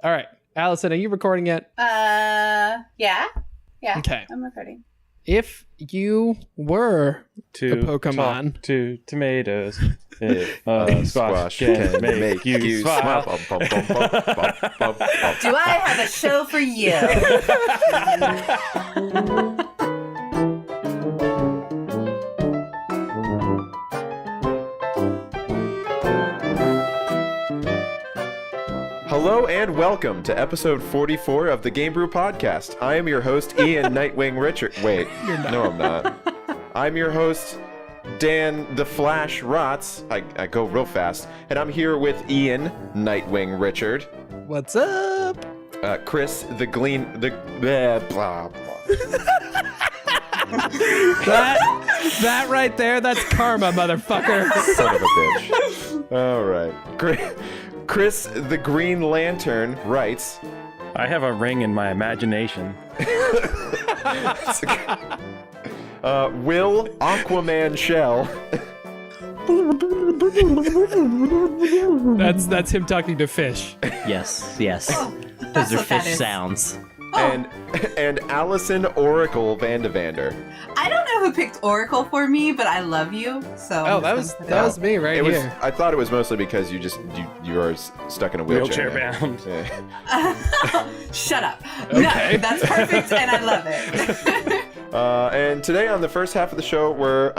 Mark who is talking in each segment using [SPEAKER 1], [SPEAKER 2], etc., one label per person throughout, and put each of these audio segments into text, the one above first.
[SPEAKER 1] All right. Allison, are you recording it?
[SPEAKER 2] Yeah.
[SPEAKER 1] Okay.
[SPEAKER 2] I'm recording.
[SPEAKER 1] If you were
[SPEAKER 3] to
[SPEAKER 1] a Pokemon.
[SPEAKER 3] Talk to tomatoes.
[SPEAKER 4] Squash can make you smile.
[SPEAKER 2] Do I have a show for you?
[SPEAKER 4] Hello and welcome to episode 44 of the Game Brew podcast. I am your host, Ian Nightwing Richard. Wait, no, I'm not. I'm your host, Dan the Flash Rotz. I go real fast, and I'm here with Ian Nightwing Richard.
[SPEAKER 1] What's up?
[SPEAKER 4] Chris the Glean the blah blah.
[SPEAKER 1] That right there, that's karma, motherfucker.
[SPEAKER 4] Son of a bitch. All right, Chris the Green Lantern writes,
[SPEAKER 3] I have a ring in my imagination.
[SPEAKER 4] Will Aquaman Shell.
[SPEAKER 1] That's him talking to fish.
[SPEAKER 5] Yes.
[SPEAKER 2] That's
[SPEAKER 5] Those are
[SPEAKER 2] what that
[SPEAKER 5] fish
[SPEAKER 2] is.
[SPEAKER 5] sounds.
[SPEAKER 4] And Allison Oracle Vandavander.
[SPEAKER 2] I don't know who picked Oracle for me, but I love you. So
[SPEAKER 1] Oh, that was me right here.
[SPEAKER 4] I thought it was mostly because you are stuck in a wheelchair.
[SPEAKER 3] Bound.
[SPEAKER 4] Yeah.
[SPEAKER 2] Shut up.
[SPEAKER 1] Okay.
[SPEAKER 2] No, that's perfect, and I love it.
[SPEAKER 4] And today on the first half of the show, we're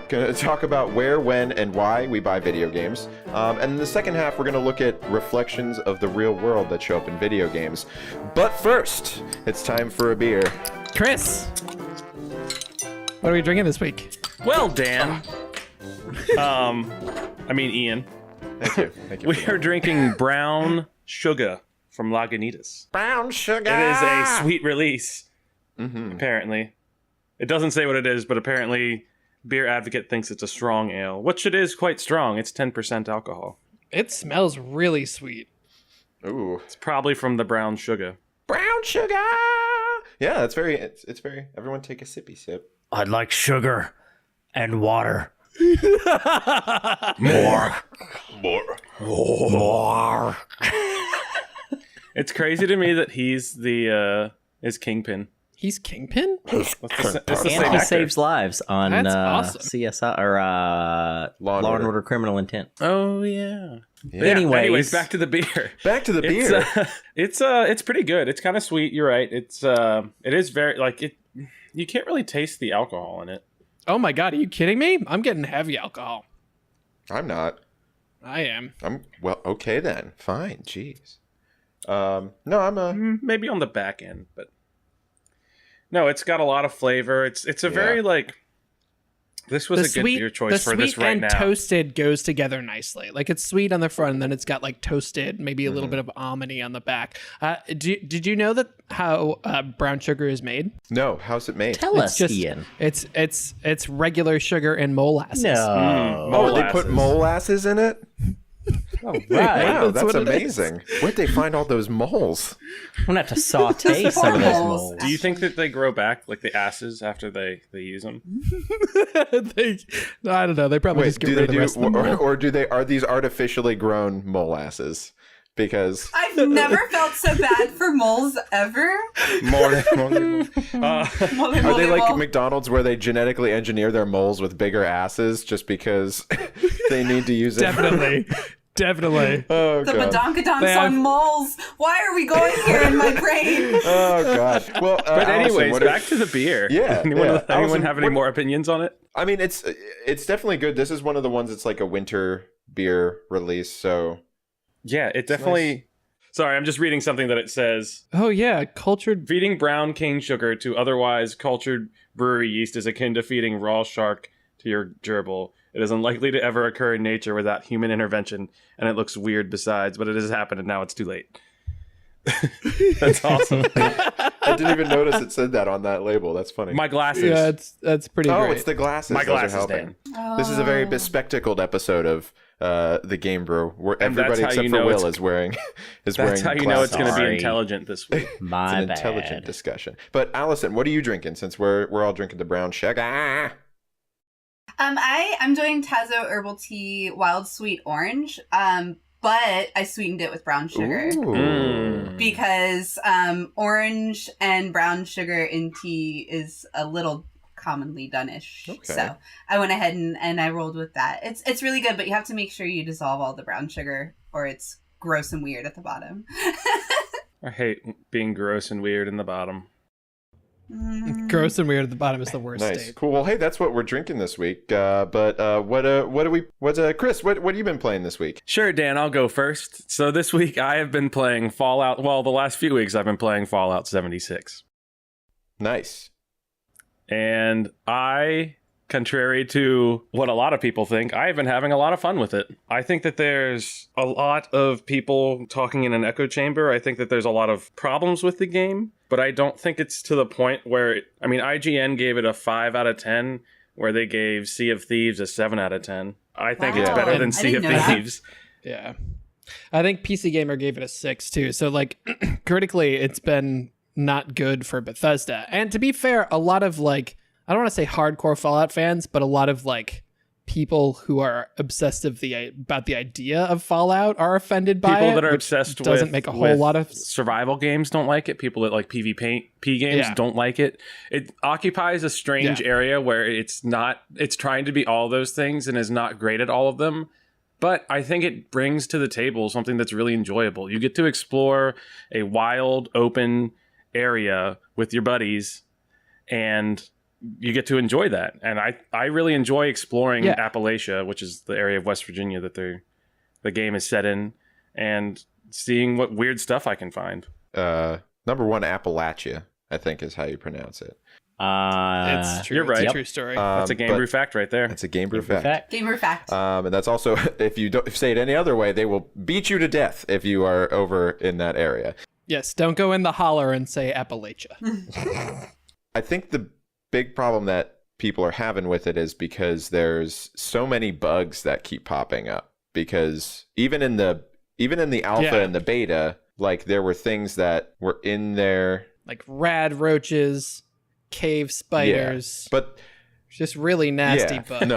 [SPEAKER 4] going to talk about where, when, and why we buy video games. And in the second half, we're going to look at reflections of the real world that show up in video games. But first, it's time for a beer.
[SPEAKER 1] Chris, what are we drinking this week?
[SPEAKER 3] Well, Dan. Ian.
[SPEAKER 4] Thank you.
[SPEAKER 3] We are drinking Brown Shugga from Lagunitas.
[SPEAKER 4] Brown Shugga!
[SPEAKER 3] It is a sweet release, apparently. It doesn't say what it is, but apparently Beer Advocate thinks it's a strong ale, which it is quite strong. It's 10% alcohol.
[SPEAKER 1] It smells really sweet.
[SPEAKER 4] Ooh.
[SPEAKER 3] It's probably from the Brown Shugga.
[SPEAKER 4] Brown Shugga! Yeah, that's very, it's very, everyone take a sippy sip.
[SPEAKER 5] I'd like sugar and water.
[SPEAKER 4] More.
[SPEAKER 3] It's crazy to me that he's is Kingpin.
[SPEAKER 1] He's Kingpin?
[SPEAKER 3] It's the same
[SPEAKER 5] And he
[SPEAKER 3] actor.
[SPEAKER 5] saves lives on
[SPEAKER 1] That's awesome.
[SPEAKER 5] CSI or Law and Order Criminal Intent.
[SPEAKER 3] Oh yeah.
[SPEAKER 4] Yeah.
[SPEAKER 5] Anyways,
[SPEAKER 3] back to the beer.
[SPEAKER 4] Back to the beer.
[SPEAKER 3] It's pretty good. It's kind of sweet. You're right. It is very you can't really taste the alcohol in it.
[SPEAKER 1] Oh my god, are you kidding me? I'm getting heavy alcohol.
[SPEAKER 4] I'm not.
[SPEAKER 1] I am.
[SPEAKER 4] Well, okay then. Fine. Jeez. No, I'm a...
[SPEAKER 3] Maybe on the back end, but no, it's got a lot of flavor. It's a very this was a good beer choice for this right now.
[SPEAKER 1] The sweet and toasted goes together nicely. Like it's sweet on the front, and then it's got like toasted, maybe a little bit of almondy on the back. Did you know that how brown sugar is made?
[SPEAKER 4] No, how's it made?
[SPEAKER 5] tell us, Ian.
[SPEAKER 1] It's regular sugar and molasses.
[SPEAKER 5] No.
[SPEAKER 4] Oh, they put molasses in it?
[SPEAKER 5] All right.
[SPEAKER 4] Wow,
[SPEAKER 1] That's
[SPEAKER 4] that's
[SPEAKER 1] what it
[SPEAKER 4] amazing. Where'd they find all those moles?
[SPEAKER 5] I'm going to have to saute some of those
[SPEAKER 2] Moles.
[SPEAKER 5] moles.
[SPEAKER 3] Do you think that they grow back like the asses after they use them?
[SPEAKER 1] I don't know. They probably just get rid of the rest of the mole.
[SPEAKER 4] or are these artificially grown molasses? Because
[SPEAKER 2] I've never felt so bad for moles ever.
[SPEAKER 3] More.
[SPEAKER 2] Mole,
[SPEAKER 4] are they
[SPEAKER 2] mole,
[SPEAKER 4] like
[SPEAKER 2] mole.
[SPEAKER 4] McDonald's where they genetically engineer their moles with bigger asses just because they need to use it?
[SPEAKER 1] Definitely.
[SPEAKER 4] Oh
[SPEAKER 2] The
[SPEAKER 4] god.
[SPEAKER 2] badonkadonk
[SPEAKER 1] They
[SPEAKER 2] song
[SPEAKER 1] have-
[SPEAKER 2] moles. Why are we going here in my brain?
[SPEAKER 4] Oh god. Well,
[SPEAKER 3] But
[SPEAKER 4] Allison,
[SPEAKER 3] anyways,
[SPEAKER 4] what
[SPEAKER 3] back to the beer.
[SPEAKER 4] Yeah,
[SPEAKER 3] Anyone
[SPEAKER 4] yeah. Allison,
[SPEAKER 3] have any
[SPEAKER 4] what-
[SPEAKER 3] more opinions on it?
[SPEAKER 4] I mean, it's definitely good. This is one of the ones that's like a winter beer release, so
[SPEAKER 3] Yeah, it definitely. Sorry, I'm just reading something that it says.
[SPEAKER 1] Oh yeah, cultured.
[SPEAKER 3] Feeding brown cane sugar to otherwise cultured brewery yeast is akin to feeding raw shark to your gerbil. It is unlikely to ever occur in nature without human intervention, and it looks weird besides, but it has happened and now it's too late. That's awesome.
[SPEAKER 4] I didn't even notice it said that on that label. That's funny.
[SPEAKER 3] My glasses.
[SPEAKER 1] Yeah, that's pretty
[SPEAKER 4] Oh,
[SPEAKER 1] great.
[SPEAKER 4] it's the glasses.
[SPEAKER 3] My
[SPEAKER 4] Those are
[SPEAKER 3] glasses,
[SPEAKER 4] helping.
[SPEAKER 3] Dan.
[SPEAKER 4] This is a very bespectacled episode of the Game Brew, where
[SPEAKER 3] And that's
[SPEAKER 4] everybody
[SPEAKER 3] how
[SPEAKER 4] except
[SPEAKER 3] you
[SPEAKER 4] for
[SPEAKER 3] know
[SPEAKER 4] Will
[SPEAKER 3] it's-
[SPEAKER 4] is wearing
[SPEAKER 3] That's how you know it's going to be
[SPEAKER 5] Sorry.
[SPEAKER 3] intelligent this week.
[SPEAKER 5] My
[SPEAKER 4] It's an
[SPEAKER 5] bad.
[SPEAKER 4] intelligent discussion. But Allison, what are you drinking? Since we're all drinking the brown Shugga.
[SPEAKER 2] I'm doing Tazo Herbal Tea Wild Sweet Orange. but I sweetened it with brown sugar.
[SPEAKER 4] Ooh.
[SPEAKER 2] Because orange and brown sugar in tea is a little commonly done-ish.
[SPEAKER 4] Okay.
[SPEAKER 2] So I went ahead and I rolled with that. It's really good, but you have to make sure you dissolve all the brown sugar or it's gross and weird at the bottom.
[SPEAKER 3] I hate being gross and weird in the bottom.
[SPEAKER 1] Gross and weird at the bottom is the worst
[SPEAKER 4] Nice,
[SPEAKER 1] state.
[SPEAKER 4] cool. Well, hey, that's what we're drinking this week. But Chris? What have you been playing this week?
[SPEAKER 3] Sure, Dan, I'll go first. So this week I have been playing Fallout. Well, the last few weeks I've been playing Fallout 76.
[SPEAKER 4] Nice.
[SPEAKER 3] And I, contrary to what a lot of people think, I have been having a lot of fun with it. I think that there's a lot of people talking in an echo chamber. I think that there's a lot of problems with the game, but I don't think it's to the point where, IGN gave it a 5 out of 10, where they gave Sea of Thieves a 7 out of 10. I think it's better than Sea of Thieves.
[SPEAKER 1] Yeah. I think PC Gamer gave it a 6 too. So like critically it's been not good for Bethesda. And to be fair, a lot of like, I don't want to say hardcore Fallout fans, but a lot of like people who are obsessed about the idea of Fallout are offended by it.
[SPEAKER 3] People that are obsessed
[SPEAKER 1] doesn't
[SPEAKER 3] with
[SPEAKER 1] make a whole lot of
[SPEAKER 3] survival games don't like it. People that like PvP games don't like it. It occupies a strange area where it's trying to be all those things and is not great at all of them. But I think it brings to the table something that's really enjoyable. You get to explore a wild, open area with your buddies, and you get to enjoy that. And I really enjoy exploring Appalachia, which is the area of West Virginia that the game is set in, and seeing what weird stuff I can find.
[SPEAKER 4] Number one, Appalachia, I think is how you pronounce it.
[SPEAKER 1] It's true.
[SPEAKER 3] You're right.
[SPEAKER 1] It's a true story.
[SPEAKER 3] That's a Game Brew fact right there.
[SPEAKER 4] It's a Game Brew fact.
[SPEAKER 2] Game Brew fact.
[SPEAKER 4] And that's also, if you don't say it any other way, they will beat you to death if you are over in that area.
[SPEAKER 1] Yes, don't go in the holler and say Appalachia.
[SPEAKER 4] I think the big problem that people are having with it is because there's so many bugs that keep popping up. Because even in the alpha and the beta, like there were things that were in there,
[SPEAKER 1] like rad roaches, cave spiders,
[SPEAKER 4] but
[SPEAKER 1] just really nasty bugs.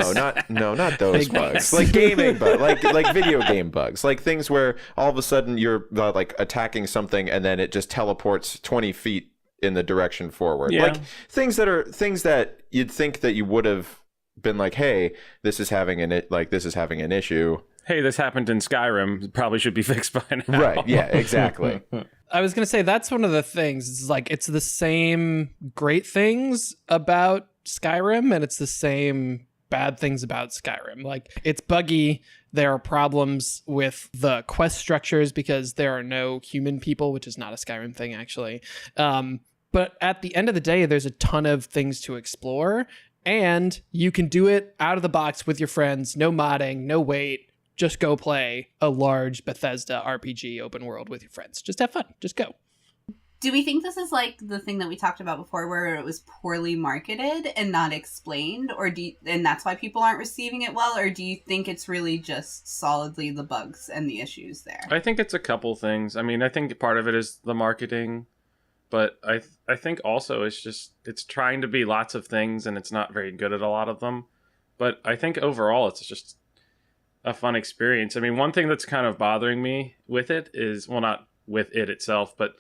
[SPEAKER 4] No, not those
[SPEAKER 1] Big
[SPEAKER 4] bugs.
[SPEAKER 1] bugs.
[SPEAKER 4] Like gaming bugs, like video game bugs, like things where all of a sudden you're like attacking something and then it just teleports 20 feet in the direction forward.
[SPEAKER 3] Yeah.
[SPEAKER 4] Like things that you'd think that you would have been like, hey, this is having an issue.
[SPEAKER 3] Hey, this happened in Skyrim. It probably should be fixed by now.
[SPEAKER 4] Right. Yeah. Exactly.
[SPEAKER 1] I was gonna say that's one of the things. It's like it's the same great things about Skyrim and it's the same bad things about Skyrim. Like it's buggy. There are problems with the quest structures because there are no human people, which is not a Skyrim thing actually. But at the end of the day, there's a ton of things to explore and you can do it out of the box with your friends. No modding, no wait. Just go play a large Bethesda RPG open world with your friends. Just have fun. Just go.
[SPEAKER 2] Do we think this is like the thing that we talked about before where it was poorly marketed and not explained, and that's why people aren't receiving it well, or do you think it's really just solidly the bugs and the issues there?
[SPEAKER 3] I think it's a couple things. I think part of it is the marketing, but I think also it's trying to be lots of things and it's not very good at a lot of them. But I think overall it's just a fun experience. One thing that's kind of bothering me with it is, well, not with it itself, but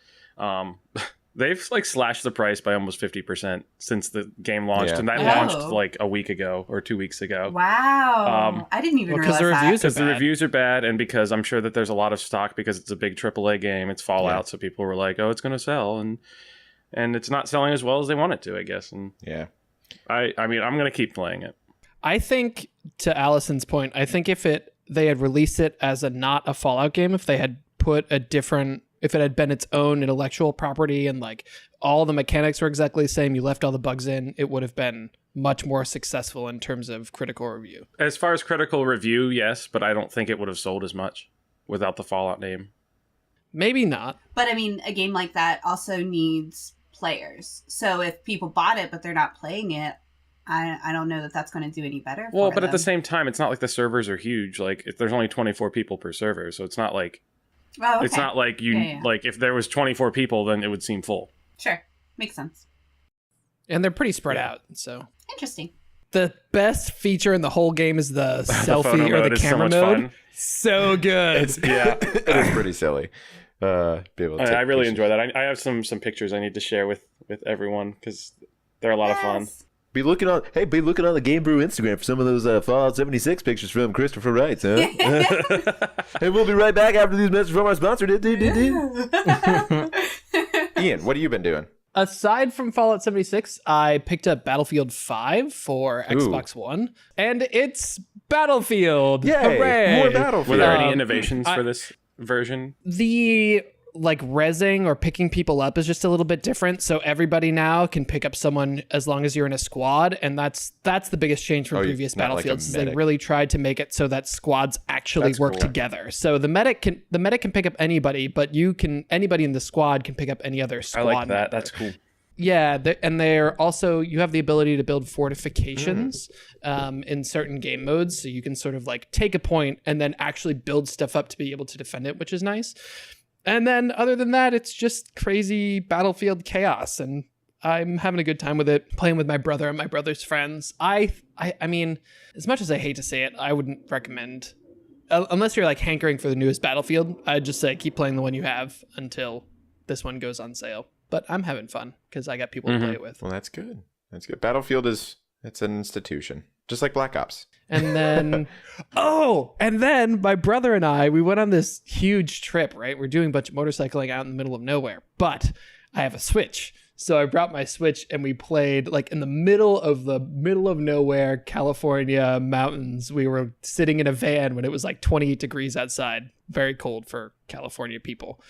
[SPEAKER 3] they've like slashed the price by almost 50% since the game launched, and that launched like a week ago or 2 weeks ago.
[SPEAKER 2] Wow. I didn't even realize that.
[SPEAKER 3] Because the reviews are bad, and because I'm sure that there's a lot of stock because it's a big AAA game. It's Fallout, so people were like, oh, it's going to sell, and it's not selling as well as they want it to, I guess. And
[SPEAKER 4] yeah,
[SPEAKER 3] I'm going to keep playing it.
[SPEAKER 1] I think, to Allison's point, I think if they had released it as not a Fallout game, if they had put if it had been its own intellectual property and like all the mechanics were exactly the same, you left all the bugs in, it would have been much more successful in terms of critical review.
[SPEAKER 3] As far as critical review, yes, but I don't think it would have sold as much without the Fallout name.
[SPEAKER 1] Maybe not.
[SPEAKER 2] But a game like that also needs players. So if people bought it but they're not playing it, I don't know that that's going to do any better.
[SPEAKER 3] Well, but at the same time, it's not like the servers are huge. Like if there's only 24 people per server, so it's not like it's not like like if there was 24 people, then it would seem full.
[SPEAKER 2] Sure, makes sense.
[SPEAKER 1] And they're pretty spread out. So
[SPEAKER 2] interesting.
[SPEAKER 1] The best feature in the whole game is the selfie or the camera
[SPEAKER 3] so
[SPEAKER 1] mode.
[SPEAKER 3] fun.
[SPEAKER 1] So good.
[SPEAKER 3] Yeah,
[SPEAKER 4] It is pretty silly. Be able to
[SPEAKER 3] I
[SPEAKER 4] take
[SPEAKER 3] really
[SPEAKER 4] pictures.
[SPEAKER 3] enjoy that. I have some pictures I need to share with everyone because they're a lot of fun.
[SPEAKER 4] Be looking on the Game Brew Instagram for some of those Fallout 76 pictures from Christopher Wright, huh? Hey, we'll be right back after these messages from our sponsor. Ian, what have you been doing?
[SPEAKER 1] Aside from Fallout 76, I picked up Battlefield 5 for Xbox One, and it's Battlefield.
[SPEAKER 4] Yay!
[SPEAKER 1] Hooray!
[SPEAKER 4] More Battlefield.
[SPEAKER 3] Were there any
[SPEAKER 1] Um,
[SPEAKER 3] innovations for this version?
[SPEAKER 1] The resing or picking people up is just a little bit different. So everybody now can pick up someone as long as you're in a squad, and that's the biggest change from previous
[SPEAKER 4] not like a
[SPEAKER 1] Battlefields. Is they
[SPEAKER 4] medic.
[SPEAKER 1] really tried to make it so that squads actually
[SPEAKER 3] That's
[SPEAKER 1] work
[SPEAKER 3] cool.
[SPEAKER 1] together. So the medic can pick up anybody, but anybody in the squad can pick up any other
[SPEAKER 3] I
[SPEAKER 1] squad.
[SPEAKER 3] like that.
[SPEAKER 1] member.
[SPEAKER 3] That's cool.
[SPEAKER 1] Yeah, and they're also, you have the ability to build fortifications in certain game modes, so you can sort of like take a point and then actually build stuff up to be able to defend it, which is nice. And then other than that, it's just crazy Battlefield chaos, and I'm having a good time with it, playing with my brother and my brother's friends. I mean, as much as I hate to say it, I wouldn't recommend, unless you're like hankering for the newest Battlefield, I'd just say keep playing the one you have until this one goes on sale. But I'm having fun because I got people to play it with.
[SPEAKER 4] Well, that's good. That's good. Battlefield it's an institution, just like Black Ops.
[SPEAKER 1] And then, and then my brother and I, we went on this huge trip, right? We're doing a bunch of motorcycling out in the middle of nowhere, but I have a Switch. So I brought my Switch and we played like in the middle of nowhere, California mountains. We were sitting in a van when it was like 28 degrees outside. Very cold for California people.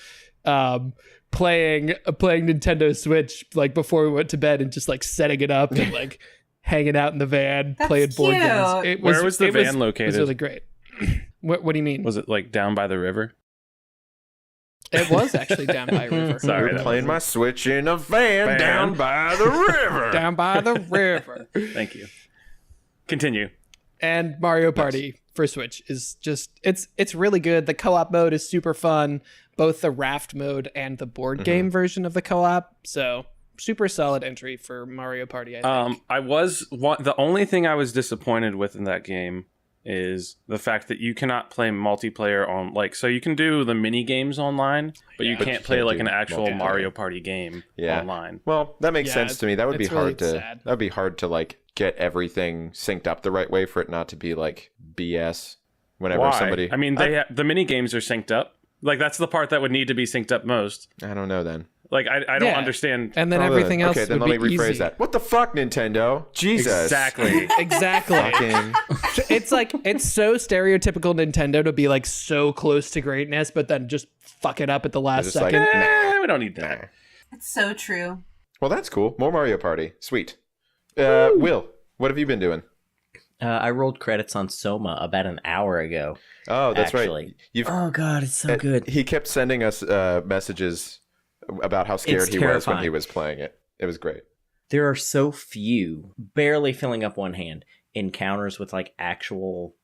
[SPEAKER 1] Playing Nintendo Switch like before we went to bed and just like setting it up and like hanging out in the van,
[SPEAKER 2] That's
[SPEAKER 1] playing board games.
[SPEAKER 2] cute.
[SPEAKER 3] Where was the van
[SPEAKER 1] It
[SPEAKER 3] located?
[SPEAKER 1] was really great. What do you mean?
[SPEAKER 3] Was it like down by the river?
[SPEAKER 1] It was actually down by a river.
[SPEAKER 3] Sorry,
[SPEAKER 4] We're
[SPEAKER 3] that
[SPEAKER 4] playing my Switch in a van down by the river.
[SPEAKER 1] Down by the river.
[SPEAKER 3] Thank you. Continue.
[SPEAKER 1] And Mario Party for Switch is just it's really good. The co-op mode is super fun, both the raft mode and the board game version of the co-op. So super solid entry for Mario Party, I think.
[SPEAKER 3] The only thing I was disappointed with in that game is the fact that you cannot play multiplayer on so you can do the mini games online, but you can't play like an actual
[SPEAKER 4] multiplayer.
[SPEAKER 3] Mario Party game online.
[SPEAKER 4] Well, that makes sense to me. That would be
[SPEAKER 1] it's really
[SPEAKER 4] hard to
[SPEAKER 1] sad.
[SPEAKER 4] that would be hard to like get everything synced up the right way for it not to be like BS whenever
[SPEAKER 3] Why?
[SPEAKER 4] somebody
[SPEAKER 3] I mean, the mini games are synced up. Like that's the part that would need to be synced up most.
[SPEAKER 4] I don't know then.
[SPEAKER 3] Like I don't understand.
[SPEAKER 1] And then everything else
[SPEAKER 4] Okay, then
[SPEAKER 1] would
[SPEAKER 4] let me
[SPEAKER 1] be
[SPEAKER 4] rephrase
[SPEAKER 1] easy.
[SPEAKER 4] that. What the fuck, Nintendo? Jesus.
[SPEAKER 3] Exactly.
[SPEAKER 1] Exactly.
[SPEAKER 4] Fucking-
[SPEAKER 1] It's so stereotypical Nintendo to be like so close to greatness, but then just fuck it up at the last
[SPEAKER 4] just like,
[SPEAKER 1] second.
[SPEAKER 3] We don't need that.
[SPEAKER 2] It's so true.
[SPEAKER 4] Well, that's cool. More Mario Party. Sweet. Will, what have you been doing?
[SPEAKER 5] I rolled credits on SOMA about an hour ago.
[SPEAKER 4] Oh, that's
[SPEAKER 5] actually.
[SPEAKER 4] right.
[SPEAKER 5] Oh god, it's so good.
[SPEAKER 4] He kept sending us messages about how scared
[SPEAKER 5] It's
[SPEAKER 4] he was when
[SPEAKER 5] terrifying.
[SPEAKER 4] he was playing it. It was great.
[SPEAKER 5] There are so few, barely filling up one hand, encounters with like actual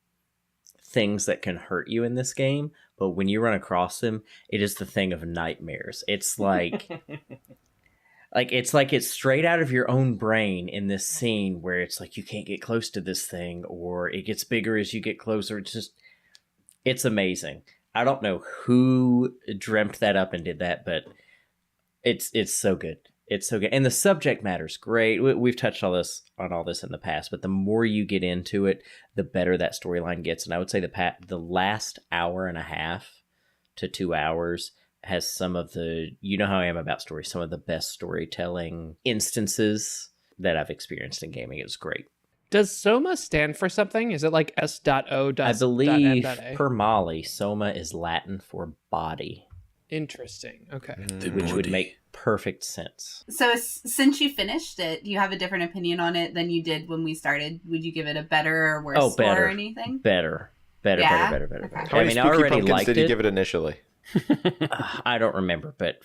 [SPEAKER 5] things that can hurt you in this game, but when you run across them, it is the thing of nightmares. It's like it's straight out of your own brain in this scene where it's like you can't get close to this thing, or it gets bigger as you get closer. It's amazing. I don't know who dreamt that up and did that, but it's so good. It's so good. And the subject matter's great. We've touched on all this in the past, but the more you get into it, the better that storyline gets. And I would say the last hour and a half to 2 hours has some of the, you know how I am about stories, some of the best storytelling instances that I've experienced in gaming. It was great.
[SPEAKER 1] Does SOMA stand for something? Is it like S.O.
[SPEAKER 5] I believe
[SPEAKER 1] .N.A?
[SPEAKER 5] per Molly, Soma is Latin for body,
[SPEAKER 1] Interesting. Okay.
[SPEAKER 5] which would make perfect sense.
[SPEAKER 2] So since you finished it, do you have a different opinion on it than you did when we started? Would you give it a better or worse score
[SPEAKER 5] better.
[SPEAKER 2] or anything?
[SPEAKER 5] Better.
[SPEAKER 2] Yeah?
[SPEAKER 5] Better.
[SPEAKER 2] Okay.
[SPEAKER 4] How many
[SPEAKER 5] I
[SPEAKER 4] spooky
[SPEAKER 5] already
[SPEAKER 4] pumpkins
[SPEAKER 5] liked
[SPEAKER 4] did he
[SPEAKER 5] it.
[SPEAKER 4] give it initially?
[SPEAKER 5] I don't remember, but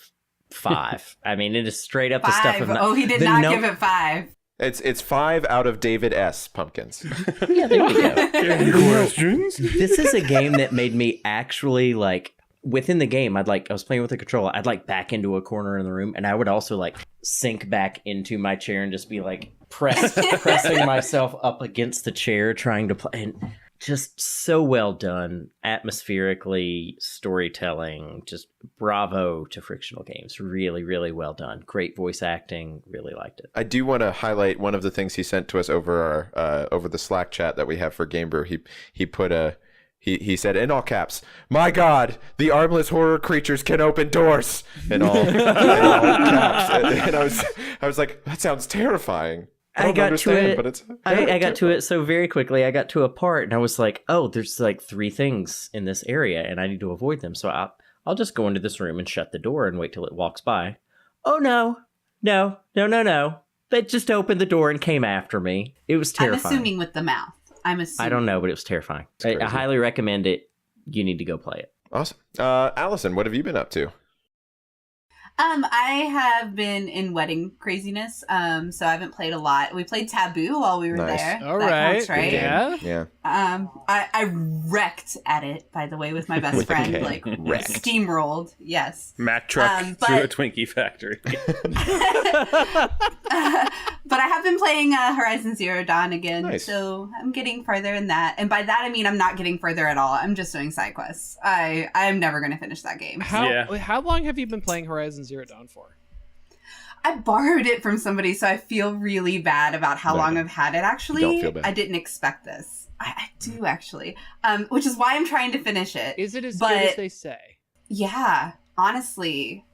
[SPEAKER 5] 5. I mean, it is straight up the stuff of
[SPEAKER 2] 5. Oh, he did not give it 5.
[SPEAKER 4] It's 5 out of David S. pumpkins.
[SPEAKER 5] Yeah, there we go.
[SPEAKER 3] Any questions?
[SPEAKER 5] This is a game that made me actually like within the game. I was playing with the controller. I'd like back into a corner in the room, and I would also like sink back into my chair and just be like pressing myself up against the chair trying to play. And just so well done, atmospherically, storytelling. Just bravo to Frictional Games. Really, really well done. Great voice acting. Really liked it.
[SPEAKER 4] I do want to highlight one of the things he sent to us over our over the Slack chat that we have for Game Brew. He put a he said in all caps, "My God, the armless horror creatures can open doors." In all caps, and I was like, that sounds terrifying. I got
[SPEAKER 5] to it so very quickly. I got to a part and I was like, oh, there's like 3 things in this area and I need to avoid them. So I'll just go into this room and shut the door and wait till it walks by. Oh, no. They just opened the door and came after me. It was terrifying.
[SPEAKER 2] I'm assuming with the mouth.
[SPEAKER 5] I don't know, but it was terrifying. I highly recommend it. You need to go play it.
[SPEAKER 4] Awesome. Allison, what have you been up to?
[SPEAKER 2] I have been in wedding craziness, so I haven't played a lot. We played Taboo while we were there.
[SPEAKER 1] All
[SPEAKER 2] that
[SPEAKER 1] right.
[SPEAKER 2] counts, right?
[SPEAKER 1] Yeah.
[SPEAKER 2] I wrecked at it, by the way, with my best friend. Like, steamrolled. Yes.
[SPEAKER 3] Mack truck through a Twinkie factory.
[SPEAKER 2] But I have been playing Horizon Zero Dawn again,
[SPEAKER 4] Nice.
[SPEAKER 2] so I'm getting further in that. And by that, I mean I'm not getting further at all. I'm just doing side quests. I'm never going to finish that game.
[SPEAKER 1] How long have you been playing Horizon Zero Dawn for?
[SPEAKER 2] I borrowed it from somebody, so I feel really bad about how long I've had it, actually.
[SPEAKER 4] Don't feel bad.
[SPEAKER 2] I didn't expect this. I do, actually. Which is why I'm trying to finish it.
[SPEAKER 1] Is it as good as they say?
[SPEAKER 2] Yeah, honestly,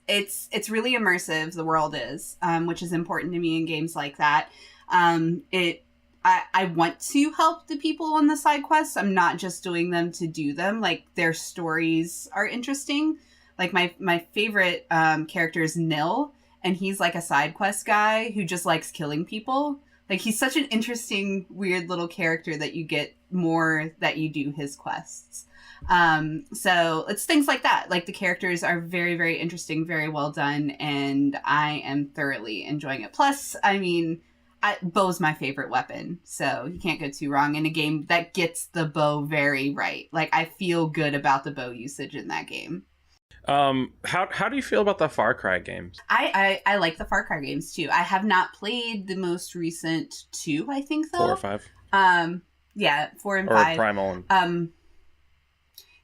[SPEAKER 2] it's really immersive. The world is, which is important to me in games like that. I want to help the people on the side quests. I'm not just doing them to do them. Like, their stories are interesting. Like, my favorite character is Nil, and he's like a side quest guy who just likes killing people. Like, he's such an interesting, weird little character that you get more that you do his quests. So it's things like that. Like, the characters are very, very interesting, very well done, and I am thoroughly enjoying it. Plus, I mean, bow's my favorite weapon, so you can't go too wrong in a game that gets the bow very right. Like, I feel good about the bow usage in that game.
[SPEAKER 3] How do you feel about the Far Cry games?
[SPEAKER 2] I like the Far Cry games too. I have not played the most recent 2, I think, though.
[SPEAKER 3] 4 or 5.
[SPEAKER 2] Yeah, 4 and
[SPEAKER 3] or
[SPEAKER 2] 5.
[SPEAKER 3] Or Primal.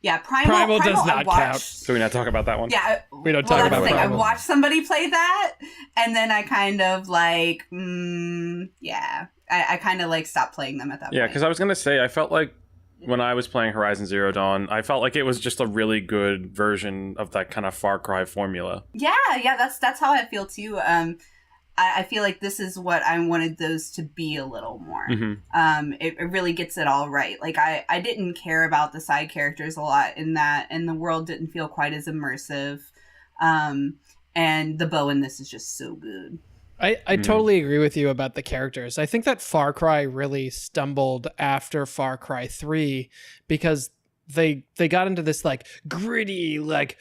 [SPEAKER 2] Yeah, Primal
[SPEAKER 1] does not count.
[SPEAKER 3] So we not talk about that one?
[SPEAKER 2] Yeah.
[SPEAKER 1] We don't talk about
[SPEAKER 2] Primal. I
[SPEAKER 1] Primal.
[SPEAKER 2] watched somebody play that, and then I kind of like, yeah. I kind of like stopped playing them at that point.
[SPEAKER 3] Yeah, because I was going to say, I felt like when I was playing Horizon Zero Dawn, I felt like it was just a really good version of that kind of Far Cry formula.
[SPEAKER 2] Yeah, that's how I feel too. I feel like this is what I wanted those to be a little more.
[SPEAKER 3] Mm-hmm.
[SPEAKER 2] It really gets it all right. Like, I didn't care about the side characters a lot in that, and the world didn't feel quite as immersive. And the bow in this is just so good.
[SPEAKER 1] I totally agree with you about the characters. I think that Far Cry really stumbled after Far Cry 3 because they got into this like gritty, like,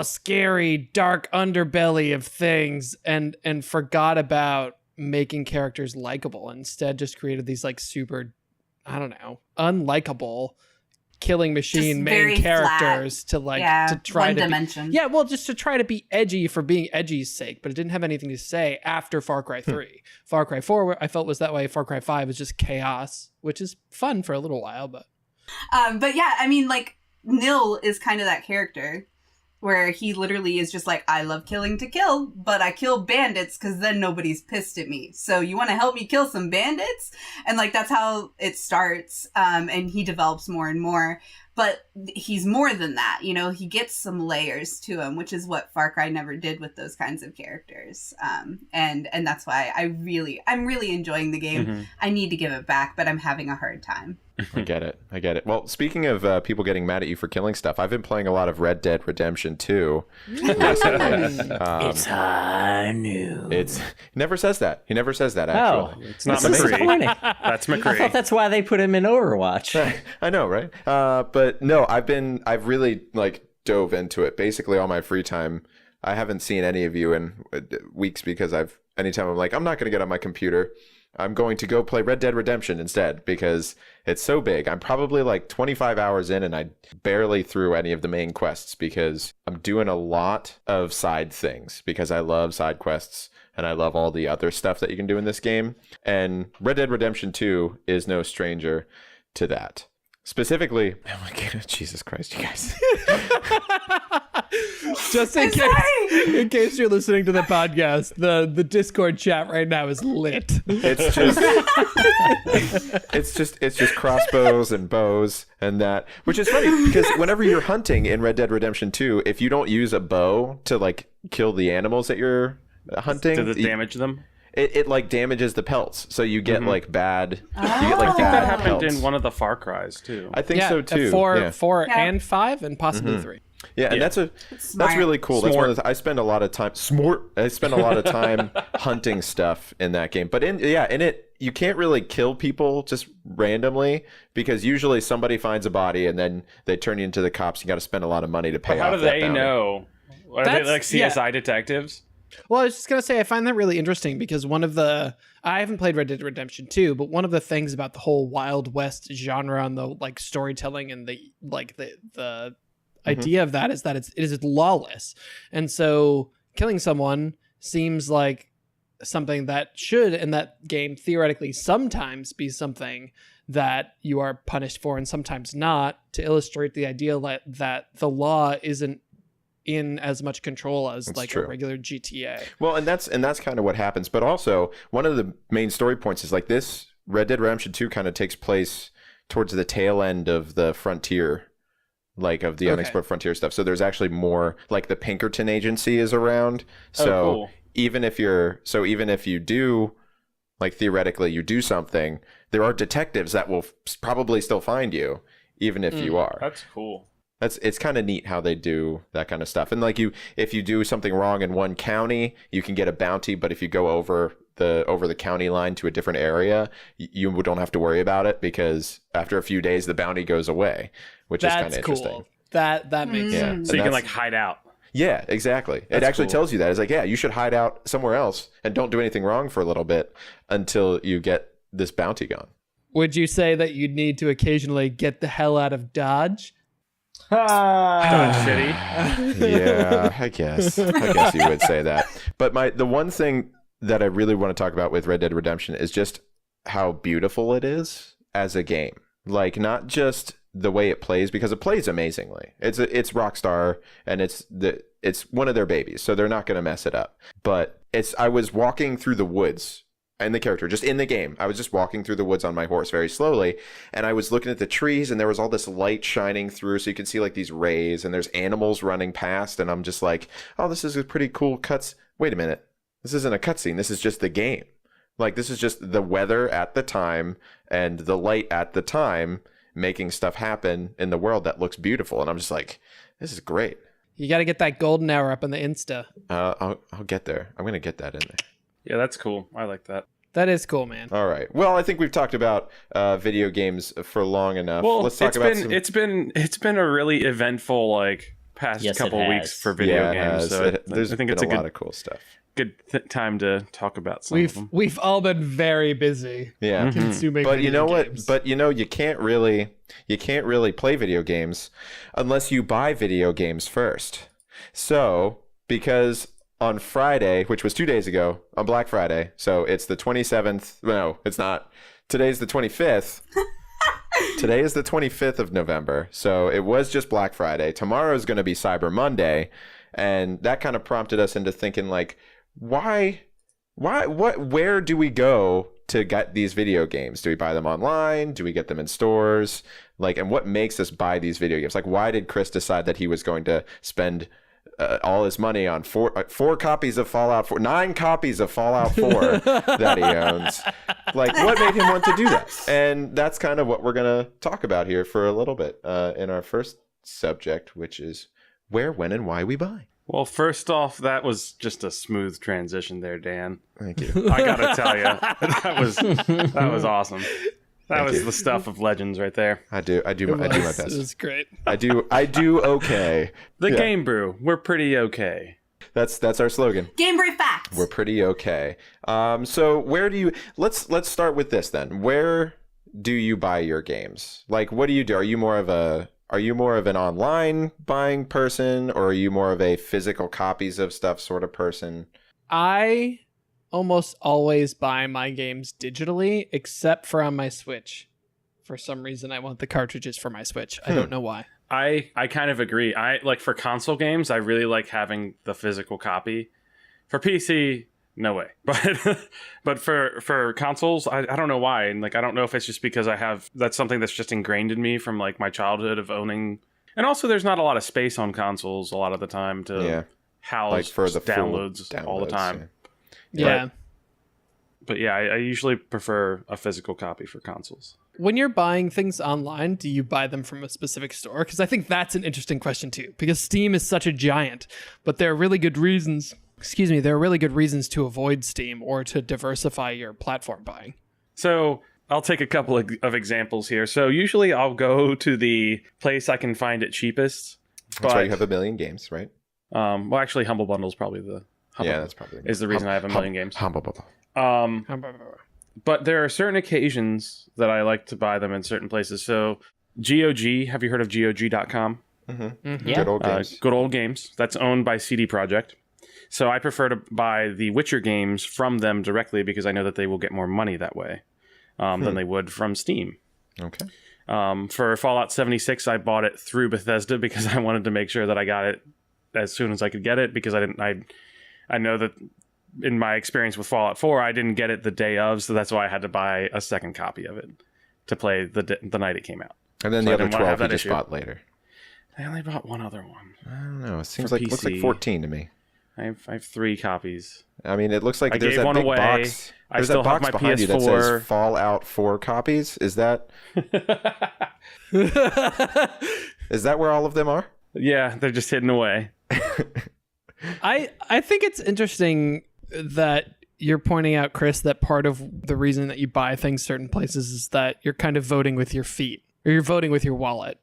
[SPEAKER 1] scary, dark underbelly of things and forgot about making characters likable. Instead just created these like super, I don't know, unlikable killing machine main characters flat. To like to try
[SPEAKER 2] one
[SPEAKER 1] to
[SPEAKER 2] dimension.
[SPEAKER 1] Just to try to be edgy for being edgy's sake, but it didn't have anything to say after Far Cry 3. Far Cry 4 I felt was that way. Far Cry 5 was just chaos, which is fun for a little while, but
[SPEAKER 2] yeah, I mean, like, Nil is kind of that character where he literally is just like, I love killing to kill, but I kill bandits because then nobody's pissed at me. So you want to help me kill some bandits? And like, that's how it starts. And he develops more and more. But he's more than that, you know, he gets some layers to him, which is what Far Cry never did with those kinds of characters. And that's why I'm really enjoying the game.
[SPEAKER 3] Mm-hmm.
[SPEAKER 2] I need to give it back, but I'm having a hard time.
[SPEAKER 4] I get it. Well, speaking of people getting mad at you for killing stuff, I've been playing a lot of Red Dead Redemption 2 recently.
[SPEAKER 5] It's new.
[SPEAKER 4] He never says that. He never says that, actually.
[SPEAKER 3] It's not McCree. That's McCree.
[SPEAKER 5] I thought that's why they put him in Overwatch.
[SPEAKER 4] I know, right? But no, I've really like dove into it. Basically, all my free time. I haven't seen any of you in weeks because anytime I'm like, I'm not going to get on my computer. I'm going to go play Red Dead Redemption instead because it's so big. I'm probably like 25 hours in and I barely threw any of the main quests because I'm doing a lot of side things because I love side quests and I love all the other stuff that you can do in this game. And Red Dead Redemption 2 is no stranger to that. Specifically, oh my god, Jesus Christ, you guys.
[SPEAKER 1] Just in case you're listening to the podcast, the Discord chat right now is lit.
[SPEAKER 4] It's just crossbows and bows and that, which is funny because whenever you're hunting in Red Dead Redemption 2, if you don't use a bow to like kill the animals that you're hunting,
[SPEAKER 3] Does it damage them?
[SPEAKER 4] It like damages the pelts, so you get like bad.
[SPEAKER 2] Oh.
[SPEAKER 4] You get like
[SPEAKER 3] I think
[SPEAKER 4] bad
[SPEAKER 3] that happened
[SPEAKER 4] pelts.
[SPEAKER 3] in one of the Far Cries too.
[SPEAKER 4] I think so too.
[SPEAKER 1] Four
[SPEAKER 2] Yeah.
[SPEAKER 1] and 5 and possibly 3.
[SPEAKER 4] Yeah, and that's really cool. That's one of the, I spend a lot of time hunting stuff in that game. But in it you can't really kill people just randomly because usually somebody finds a body and then they turn you into the cops. You got to spend a lot of money to pay
[SPEAKER 3] How
[SPEAKER 4] off
[SPEAKER 3] do
[SPEAKER 4] that
[SPEAKER 3] they
[SPEAKER 4] bounty.
[SPEAKER 3] know? Are they like CSI detectives?
[SPEAKER 1] Well, I was just going to say, I find that really interesting because I haven't played Red Dead Redemption 2, but one of the things about the whole Wild West genre and the like storytelling and the idea of that is that it is lawless. And so killing someone seems like something that should, in that game, theoretically sometimes be something that you are punished for and sometimes not, to illustrate the idea that the law isn't in as much control as
[SPEAKER 4] That's
[SPEAKER 1] like
[SPEAKER 4] true.
[SPEAKER 1] a regular GTA.
[SPEAKER 4] Well, and that's kind of what happens. But also, one of the main story points is like this Red Dead Redemption 2 kind of takes place towards the tail end of the frontier, like of the unexplored frontier stuff. So there's actually more, like the Pinkerton Agency is around. So
[SPEAKER 3] cool.
[SPEAKER 4] even if you do, like theoretically you do something, there are detectives that will probably still find you, even if you are.
[SPEAKER 3] That's cool.
[SPEAKER 4] It's kind of neat how they do that kind of stuff. And like if you do something wrong in one county, you can get a bounty, but if you go over the county line to a different area, you don't have to worry about it because after a few days the bounty goes away, which is kind of interesting.
[SPEAKER 1] Cool. That makes sense.
[SPEAKER 3] So you can like hide out.
[SPEAKER 4] Yeah, exactly. It actually tells you that. It's like, yeah, you should hide out somewhere else and don't do anything wrong for a little bit until you get this bounty gone.
[SPEAKER 1] Would you say that you'd need to occasionally get the hell out of Dodge?
[SPEAKER 3] Shitty.
[SPEAKER 4] Yeah, I guess you would say that. But the one thing that I really want to talk about with Red Dead Redemption is just how beautiful it is as a game. Like not just the way it plays, because it plays amazingly. It's Rockstar and it's one of their babies, so they're not going to mess it up. But I was walking through the woods. And the character, just in the game, I was just walking through the woods on my horse very slowly, and I was looking at the trees, and there was all this light shining through, so you can see like these rays, and there's animals running past, and I'm just like, oh, this is a pretty cool cuts. Wait a minute, this isn't a cutscene. This is just the game. Like this is just the weather at the time and the light at the time making stuff happen in the world that looks beautiful, and I'm just like, this is great.
[SPEAKER 1] You got to get that golden hour up on the Insta.
[SPEAKER 4] I'll get there. I'm gonna get that in there.
[SPEAKER 3] Yeah, that's cool. I like that.
[SPEAKER 1] That is cool, man.
[SPEAKER 4] All right. Well, I think we've talked about video games for long enough.
[SPEAKER 3] Well,
[SPEAKER 4] let's talk about
[SPEAKER 3] it's been a really eventful like past
[SPEAKER 5] Yes,
[SPEAKER 3] couple
[SPEAKER 5] it
[SPEAKER 3] weeks
[SPEAKER 5] has.
[SPEAKER 3] for video
[SPEAKER 4] it
[SPEAKER 3] games.
[SPEAKER 4] has.
[SPEAKER 3] So
[SPEAKER 4] There's
[SPEAKER 3] I think
[SPEAKER 4] been
[SPEAKER 3] it's a
[SPEAKER 4] lot
[SPEAKER 3] good
[SPEAKER 4] of cool stuff.
[SPEAKER 3] time to talk about some of them.
[SPEAKER 1] We've all been very busy
[SPEAKER 4] Yeah.
[SPEAKER 1] consuming.
[SPEAKER 4] But you
[SPEAKER 1] video
[SPEAKER 4] know
[SPEAKER 1] games.
[SPEAKER 4] what? But you can't really play video games unless you buy video games first. So, because on Friday, which was 2 days ago, on Black Friday, so it's the 27th. No, it's not. Today's the 25th. Today is the 25th of November, so it was just Black Friday. Tomorrow is going to be Cyber Monday, and that kind of prompted us into thinking, like, where do we go to get these video games? Do we buy them online? Do we get them in stores? Like, and what makes us buy these video games? Like, why did Chris decide that he was going to spend all his money on four copies of Fallout 4, 9 copies of Fallout 4 that he owns? Like, what made him want to do that? And that's kind of what we're going to talk about here for a little bit in our first subject, which is where, when, and why we buy.
[SPEAKER 3] Well, first off, that was just a smooth transition there, Dan.
[SPEAKER 4] Thank you.
[SPEAKER 3] I gotta tell you, that was awesome. That was the stuff of legends right there.
[SPEAKER 4] I do my
[SPEAKER 1] It
[SPEAKER 4] best.
[SPEAKER 1] was great.
[SPEAKER 4] I do okay.
[SPEAKER 3] The Game Brew, we're pretty okay.
[SPEAKER 4] That's our slogan.
[SPEAKER 2] Game Brew facts.
[SPEAKER 4] We're pretty okay. So where do you? Let's start with this then. Where do you buy your games? Like, what do you do? Are you more of an online buying person, or are you more of a physical copies of stuff sort of person?
[SPEAKER 1] I almost always buy my games digitally, except for on my Switch. For some reason, I want the cartridges for my Switch. I don't know why.
[SPEAKER 3] I kind of agree. I like for console games, I really like having the physical copy. For PC, no way. But for consoles, I don't know why. And like I don't know if it's just because that's something that's just ingrained in me from like my childhood of owning. And also there's not a lot of space on consoles a lot of the time to house
[SPEAKER 4] like for the
[SPEAKER 3] downloads all the time.
[SPEAKER 1] Yeah.
[SPEAKER 3] But yeah, I usually prefer a physical copy for consoles.
[SPEAKER 1] When you're buying things online, do you buy them from a specific store? Because I think that's an interesting question too. Because Steam is such a giant, but there are really good reasons. There are really good reasons to avoid Steam or to diversify your platform buying. So
[SPEAKER 3] I'll take a couple of examples here. So usually I'll go to the place I can find it cheapest.
[SPEAKER 4] That's why you have a million games, right?
[SPEAKER 3] Well, actually, Humble Bundle is probably the reason I have a million games.
[SPEAKER 4] Humble Bundle.
[SPEAKER 3] But there are certain occasions that I like to buy them in certain places. So GOG, have you heard of GOG.com?
[SPEAKER 4] Mm-hmm. Yeah.
[SPEAKER 3] Good old games. That's owned by CD Projekt. So I prefer to buy the Witcher games from them directly because I know that they will get more money that way than they would from Steam.
[SPEAKER 4] Okay.
[SPEAKER 3] For Fallout 76, I bought it through Bethesda because I wanted to make sure that I got it as soon as I could get it because I know that in my experience with Fallout 4, I didn't get it the day of, so that's why I had to buy a second copy of it to play the night it came out.
[SPEAKER 4] And then the other 12 you just bought later.
[SPEAKER 3] I only bought one other one.
[SPEAKER 4] I don't know. It seems like it looks like 14 to me.
[SPEAKER 3] I have 3 copies.
[SPEAKER 4] I mean, it looks like there's
[SPEAKER 3] that
[SPEAKER 4] that big box. There's that box behind you that says Fallout 4 copies. Is that? Is that where all of them are?
[SPEAKER 3] Yeah, they're just hidden away.
[SPEAKER 1] I think it's interesting that you're pointing out, Chris, that part of the reason that you buy things certain places is that you're kind of voting with your feet, or you're voting with your wallet.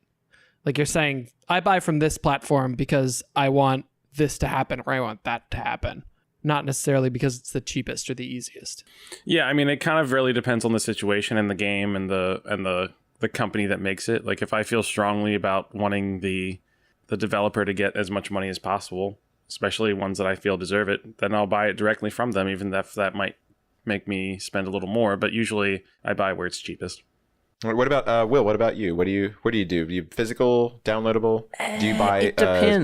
[SPEAKER 1] Like you're saying, I buy from this platform because I want this to happen or I want that to happen, not necessarily because it's the cheapest or the easiest.
[SPEAKER 3] Yeah, I mean, it kind of really depends on the situation and the game and the company that makes it. Like if I feel strongly about wanting the developer to get as much money as possible, especially ones that I feel deserve it, then I'll buy it directly from them, even if that might make me spend a little more. But usually I buy where it's cheapest.
[SPEAKER 4] What about Will? What about you? What do you do? Do you physical, downloadable? Do you buy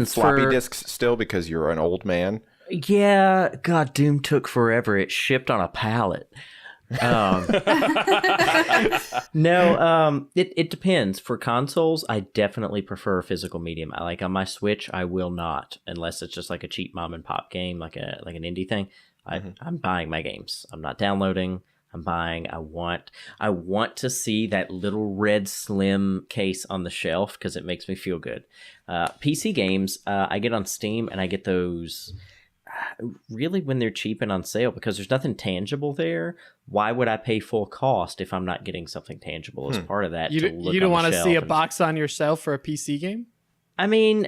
[SPEAKER 4] floppy disks still because you're an old man?
[SPEAKER 5] Yeah, God, Doom took forever. It shipped on a pallet. No, it depends. For consoles, I definitely prefer physical medium. I like on my Switch, I will not, unless it's just like a cheap mom and pop game, like an indie thing. I'm buying my games. I'm not downloading. I'm buying. I want to see that little red slim case on the shelf because it makes me feel good. PC games, I get on Steam and I get those really when they're cheap and on sale because there's nothing tangible there. Why would I pay full cost if I'm not getting something tangible as part of that?
[SPEAKER 1] You don't want to see a box on your shelf for a PC game?
[SPEAKER 5] I mean,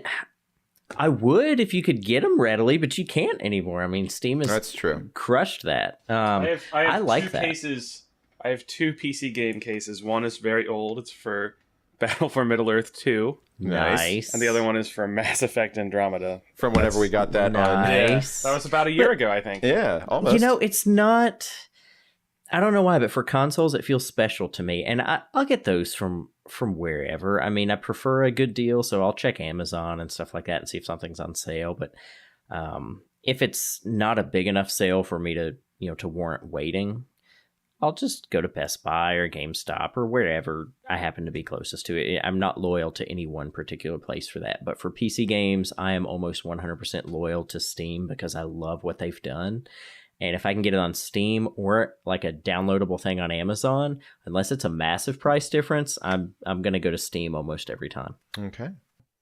[SPEAKER 5] I would if you could get them readily, but you can't anymore. I mean, Steam has crushed that. I like that.
[SPEAKER 3] I have 2 PC game cases. One is very old. It's for Battle for Middle-earth 2.
[SPEAKER 5] Nice.
[SPEAKER 3] And the other one is for Mass Effect Andromeda.
[SPEAKER 4] From whenever we got that on.
[SPEAKER 5] Nice.
[SPEAKER 3] Yeah, that was about a year ago, I think.
[SPEAKER 4] Yeah, almost.
[SPEAKER 5] It's not... I don't know why, but for consoles, it feels special to me. And I'll get those from wherever. I mean, I prefer a good deal, so I'll check Amazon and stuff like that and see if something's on sale. But if it's not a big enough sale for me to warrant waiting, I'll just go to Best Buy or GameStop or wherever I happen to be closest to it. I'm not loyal to any one particular place for that. But for PC games, I am almost 100% loyal to Steam because I love what they've done. And if I can get it on Steam or like a downloadable thing on Amazon, unless it's a massive price difference, I'm going to go to Steam almost every time.
[SPEAKER 4] Okay.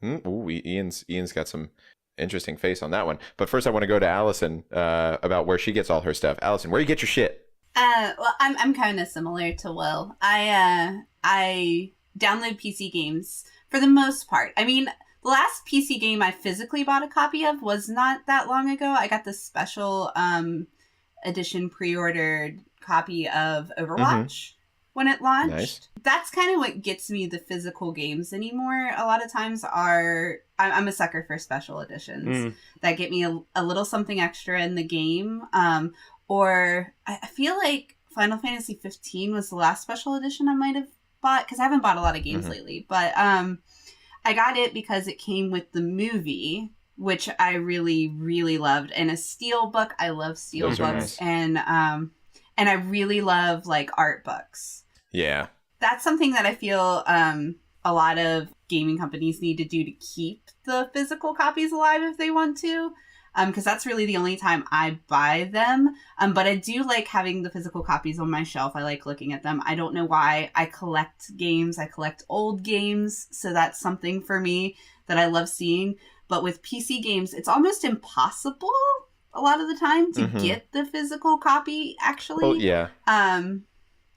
[SPEAKER 4] Ooh, Ian's got some interesting face on that one. But first I want to go to Allison about where she gets all her stuff. Allison, where do you get your shit?
[SPEAKER 2] Well, I'm kind of similar to Will. I download PC games for the most part. I mean, The last PC game I physically bought a copy of was not that long ago. I got the special edition pre-ordered copy of Overwatch when it launched.
[SPEAKER 4] Nice.
[SPEAKER 2] That's kind of what gets me the physical games anymore. A lot of times I'm a sucker for special editions that get me a little something extra in the game. Or I feel like Final Fantasy 15 was the last special edition I might have bought, because I haven't bought a lot of games lately. But I got it because it came with the movie, which I really, really loved. And a Steelbook. I love Steelbooks.
[SPEAKER 4] Nice.
[SPEAKER 2] And I really love like art books.
[SPEAKER 4] Yeah.
[SPEAKER 2] That's something that I feel a lot of gaming companies need to do to keep the physical copies alive if they want to. Because that's really the only time I buy them. But I do like having the physical copies on my shelf. I like looking at them. I don't know why. I collect games. I collect old games. So that's something for me that I love seeing. But with PC games, it's almost impossible a lot of the time to get the physical copy, actually.
[SPEAKER 4] Oh, yeah.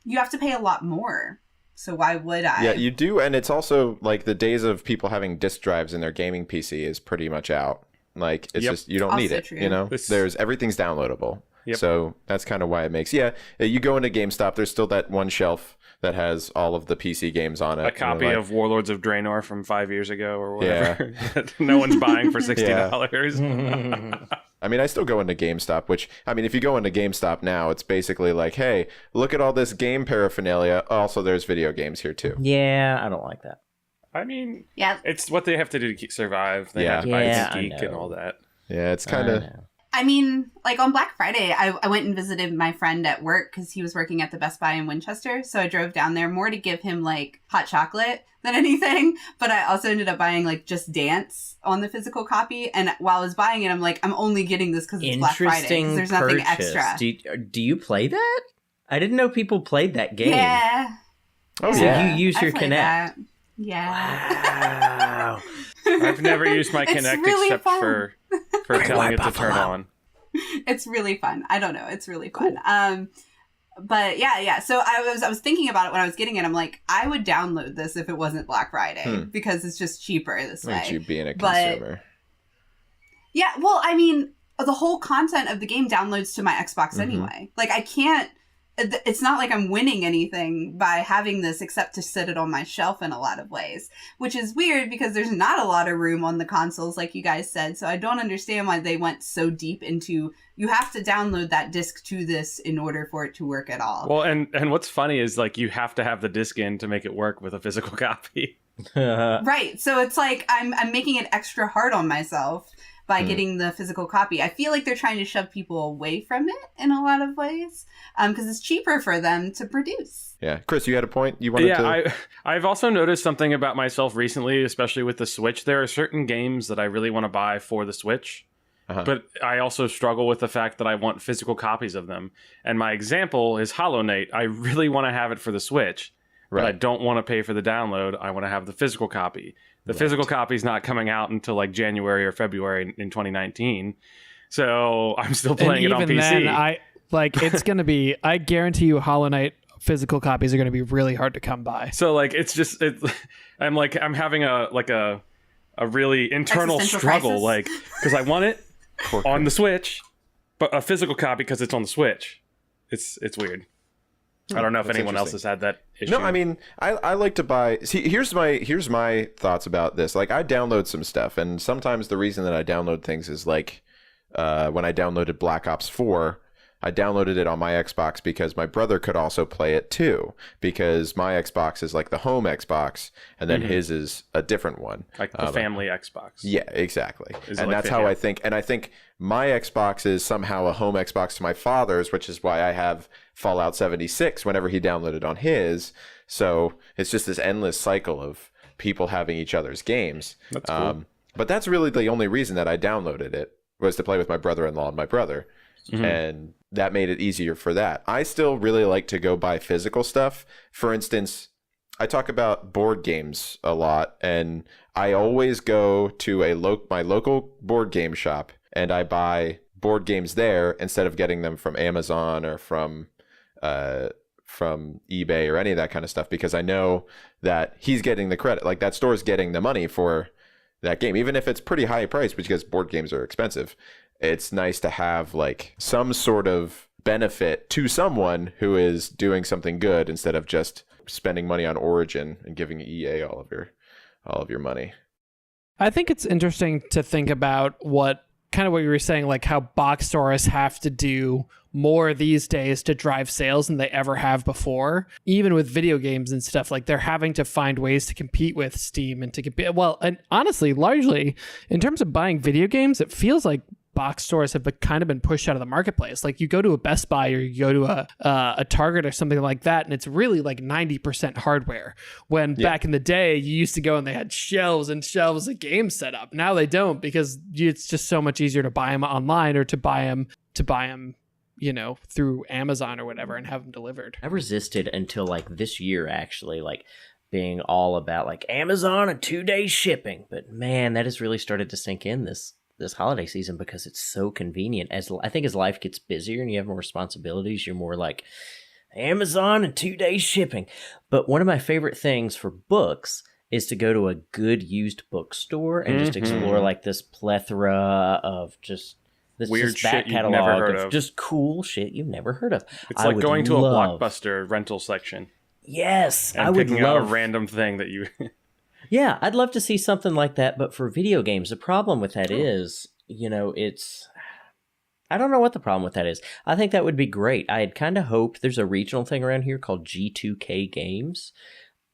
[SPEAKER 2] You have to pay a lot more. So why would I?
[SPEAKER 4] Yeah, you do. And it's also like the days of people having disk drives in their gaming PC is pretty much out. Like, it's just, you don't need
[SPEAKER 2] Also
[SPEAKER 4] it,
[SPEAKER 2] true.
[SPEAKER 4] you know? Everything's downloadable.
[SPEAKER 3] Yep.
[SPEAKER 4] So that's kind of why it makes, you go into GameStop, there's still that one shelf that has all of the PC games on it.
[SPEAKER 3] A copy of Warlords of Draenor from 5 years ago or whatever. That no one's buying for $60.
[SPEAKER 4] I mean, I still go into GameStop, which, I mean, if you go into GameStop now, it's basically like, hey, look at all this game paraphernalia. Also, there's video games here, too.
[SPEAKER 5] Yeah, I don't like that.
[SPEAKER 3] I mean,
[SPEAKER 2] Yeah.
[SPEAKER 3] it's what they have to do to survive. They have to buy Geek and all that.
[SPEAKER 4] Yeah, it's kind of...
[SPEAKER 2] I mean, like on Black Friday, I went and visited my friend at work because he was working at the Best Buy in Winchester. So I drove down there more to give him like hot chocolate than anything. But I also ended up buying like Just Dance on the physical copy. And while I was buying it, I'm like, I'm only getting this because it's Black Friday. 'Cause there's nothing extra.
[SPEAKER 5] Do you play that? I didn't know people played that game.
[SPEAKER 2] Yeah.
[SPEAKER 4] Oh,
[SPEAKER 5] So
[SPEAKER 4] yeah.
[SPEAKER 5] you use your
[SPEAKER 2] played
[SPEAKER 5] Kinect.
[SPEAKER 2] that. Yeah.
[SPEAKER 5] Wow.
[SPEAKER 3] I've never used my
[SPEAKER 2] It's
[SPEAKER 3] Kinect
[SPEAKER 2] really
[SPEAKER 3] except
[SPEAKER 2] fun.
[SPEAKER 3] for telling it to turn on.
[SPEAKER 2] It's really fun. I don't know. It's really fun. But yeah. So I was thinking about it when I was getting it. I'm like, I would download this if it wasn't Black Friday because it's just cheaper this way.
[SPEAKER 4] Look at you being a
[SPEAKER 2] But-
[SPEAKER 4] consumer.
[SPEAKER 2] Yeah, well, I mean, the whole content of the game downloads to my Xbox anyway. Like, I can't. It's not like I'm winning anything by having this except to sit it on my shelf in a lot of ways, which is weird because there's not a lot of room on the consoles, like you guys said. So I don't understand why they went so deep into you have to download that disc to this in order for it to work at all.
[SPEAKER 3] Well, and what's funny is like you have to have the disc in to make it work with a physical copy.
[SPEAKER 2] Right. So it's like I'm making it extra hard on myself by getting the physical copy. I feel like they're trying to shove people away from it in a lot of ways because it's cheaper for them to produce.
[SPEAKER 4] Yeah. Chris, you had a point you wanted to...
[SPEAKER 3] I've also noticed something about myself recently, especially with the Switch. There are certain games that I really want to buy for the Switch, but I also struggle with the fact that I want physical copies of them. And my example is Hollow Knight. I really want to have it for the Switch, but I don't want to pay for the download. I want to have the physical copy. The physical copy is not coming out until like January or February in 2019. So I'm still playing it on PC.
[SPEAKER 1] Then, it's going to be, I guarantee you Hollow Knight physical copies are going to be really hard to come by.
[SPEAKER 3] So like, I'm having a really internal
[SPEAKER 2] Existential
[SPEAKER 3] struggle,
[SPEAKER 2] crisis.
[SPEAKER 3] like, because I want it on the Switch, but a physical copy because it's on the Switch. It's weird. I don't know if
[SPEAKER 4] That's
[SPEAKER 3] anyone else has
[SPEAKER 4] interesting.
[SPEAKER 3] had that issue.
[SPEAKER 4] No, I mean, I like to buy... See, here's my thoughts about this. Like, I download some stuff, and sometimes the reason that I download things is like when I downloaded Black Ops 4, I downloaded it on my Xbox because my brother could also play it too, because my Xbox is like the home Xbox, and then his is a different one.
[SPEAKER 3] like the family Xbox.
[SPEAKER 4] Yeah, exactly.
[SPEAKER 3] Is it
[SPEAKER 4] And
[SPEAKER 3] like
[SPEAKER 4] that's
[SPEAKER 3] the-
[SPEAKER 4] how
[SPEAKER 3] yeah.
[SPEAKER 4] I think. And I think my Xbox is somehow a home Xbox to my father's, which is why I have Fallout 76 whenever he downloaded on his. So it's just this endless cycle of people having each other's games.
[SPEAKER 3] That's cool.
[SPEAKER 4] But that's really the only reason that I downloaded it, was to play with my brother-in-law and my brother. And that made it easier for that. I still really like to go buy physical stuff. For instance, I talk about board games a lot, and I always go to my local board game shop, and I buy board games there instead of getting them from Amazon or from eBay or any of that kind of stuff, because I know that he's getting the credit. Like, that store's getting the money for that game, even if it's pretty high priced because board games are expensive. It's nice to have like some sort of benefit to someone who is doing something good instead of just spending money on Origin and giving EA all of your money.
[SPEAKER 1] I think it's interesting to think about what you were saying, like how box stores have to do more these days to drive sales than they ever have before. Even with video games and stuff, like they're having to find ways to compete with Steam and to compete. Well, and honestly, largely in terms of buying video games, it feels like box stores have kind of been pushed out of the marketplace. Like you go to a Best Buy or you go to a Target or something like that, and it's really like 90% hardware. When back in the day, you used to go and they had shelves and shelves of games set up. Now they don't, because it's just so much easier to buy them online or to buy them, through Amazon or whatever and have them delivered.
[SPEAKER 5] I resisted until like this year, actually, like being all about like Amazon and 2-day shipping. But man, that has really started to sink in this holiday season because it's so convenient. I think as life gets busier and you have more responsibilities, you're more like Amazon and 2-day shipping. But one of my favorite things for books is to go to a good used bookstore and just explore like this plethora of just this
[SPEAKER 3] weird
[SPEAKER 5] just back
[SPEAKER 3] shit you've never heard of.
[SPEAKER 5] Just cool shit you've never heard of.
[SPEAKER 3] It's like going to a Blockbuster rental section.
[SPEAKER 5] Yes,
[SPEAKER 3] and picking out a random thing that you...
[SPEAKER 5] Yeah, I'd love to see something like that, but for video games. The problem with that is, it's... I don't know what the problem with that is. I think that would be great. I had kind of hoped there's a regional thing around here called G2K Games,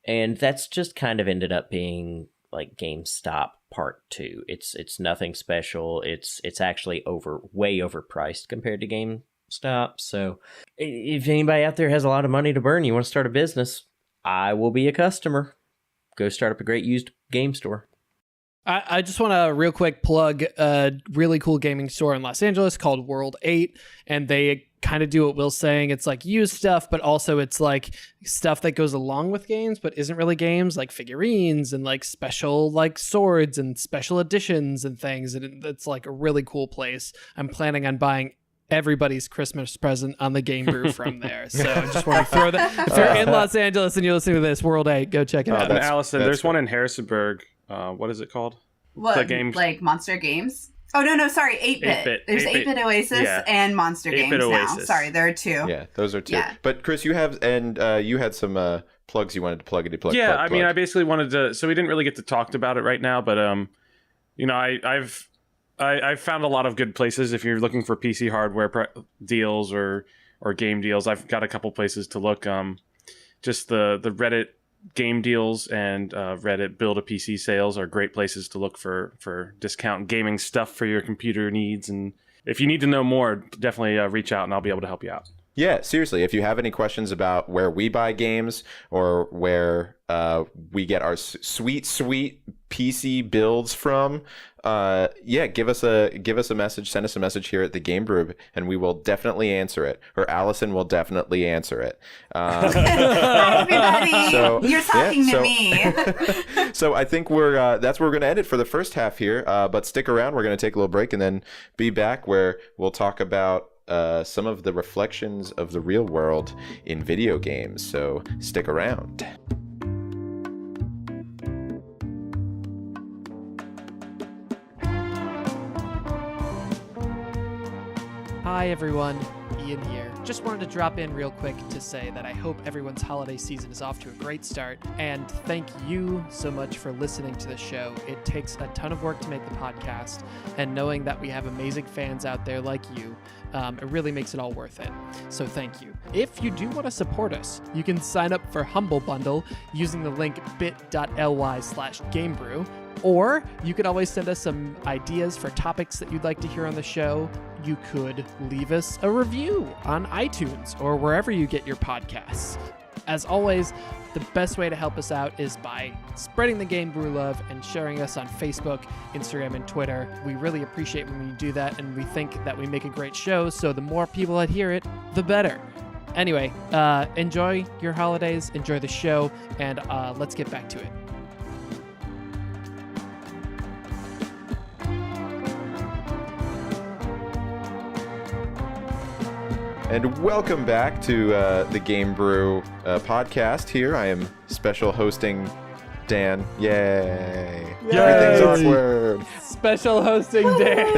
[SPEAKER 5] and that's just kind of ended up being like GameStop Part 2. It's nothing special. It's actually way overpriced compared to GameStop. So if anybody out there has a lot of money to burn, you want to start a business, I will be a customer. Go start up a great used game store.
[SPEAKER 1] I just want to real quick plug a really cool gaming store in Los Angeles called World 8, and they kind of do what Will's saying. It's like used stuff, but also it's like stuff that goes along with games but isn't really games, like figurines and like special like swords and special editions and things, and it's like a really cool place. I'm planning on buying everybody's Christmas present on the Game Brew from there. So I just want to throw that. If you're in Los Angeles and you're listening to this, World 8, go check it out.
[SPEAKER 3] And Allison, there's one in Harrisonburg. What is it called?
[SPEAKER 2] What,
[SPEAKER 3] the game...
[SPEAKER 2] like Monster Games? Oh, no, sorry, 8-Bit. There's 8-Bit Oasis and Monster Games now. Sorry, there are two.
[SPEAKER 4] Yeah, those are two. Yeah. But Chris, you have, and you had some plugs you wanted to plug.
[SPEAKER 3] Yeah, I mean, I basically wanted to, so we didn't really get to talk about it right now, but, I've found a lot of good places if you're looking for PC hardware deals or game deals. I've got a couple places to look. Just the Reddit game deals and Reddit build a PC sales are great places to look for discount gaming stuff for your computer needs. And if you need to know more, definitely reach out and I'll be able to help you out.
[SPEAKER 4] Yeah, seriously, if you have any questions about where we buy games or where we get our sweet PC builds from, give us a message, send us a message here at the Game Brew, and we will definitely answer it, or Allison will definitely answer it.
[SPEAKER 2] Hi, everybody. You're talking to me.
[SPEAKER 4] So I think that's where we're going to end it for the first half here, but stick around. We're going to take a little break and then be back where we'll talk about some of the reflections of the real world in video games, so stick around.
[SPEAKER 1] Hi everyone, Ian here. Just wanted to drop in real quick to say that I hope everyone's holiday season is off to a great start, and thank you so much for listening to the show. It takes a ton of work to make the podcast, and knowing that we have amazing fans out there like you, it really makes it all worth it. So thank you. If you do want to support us, you can sign up for Humble Bundle using the link bit.ly/GameBrew, or you could always send us some ideas for topics that you'd like to hear on the show. You could leave us a review on iTunes or wherever you get your podcasts. As always, the best way to help us out is by spreading the Game Brew love and sharing us on Facebook, Instagram, and Twitter. We really appreciate when you do that, and we think that we make a great show, so the more people that hear it, the better. Anyway, enjoy your holidays, enjoy the show, and let's get back to it.
[SPEAKER 4] And welcome back to the Game Brew podcast here. I am special hosting Dan. Yay. Everything's awkward.
[SPEAKER 1] Special hosting Dan.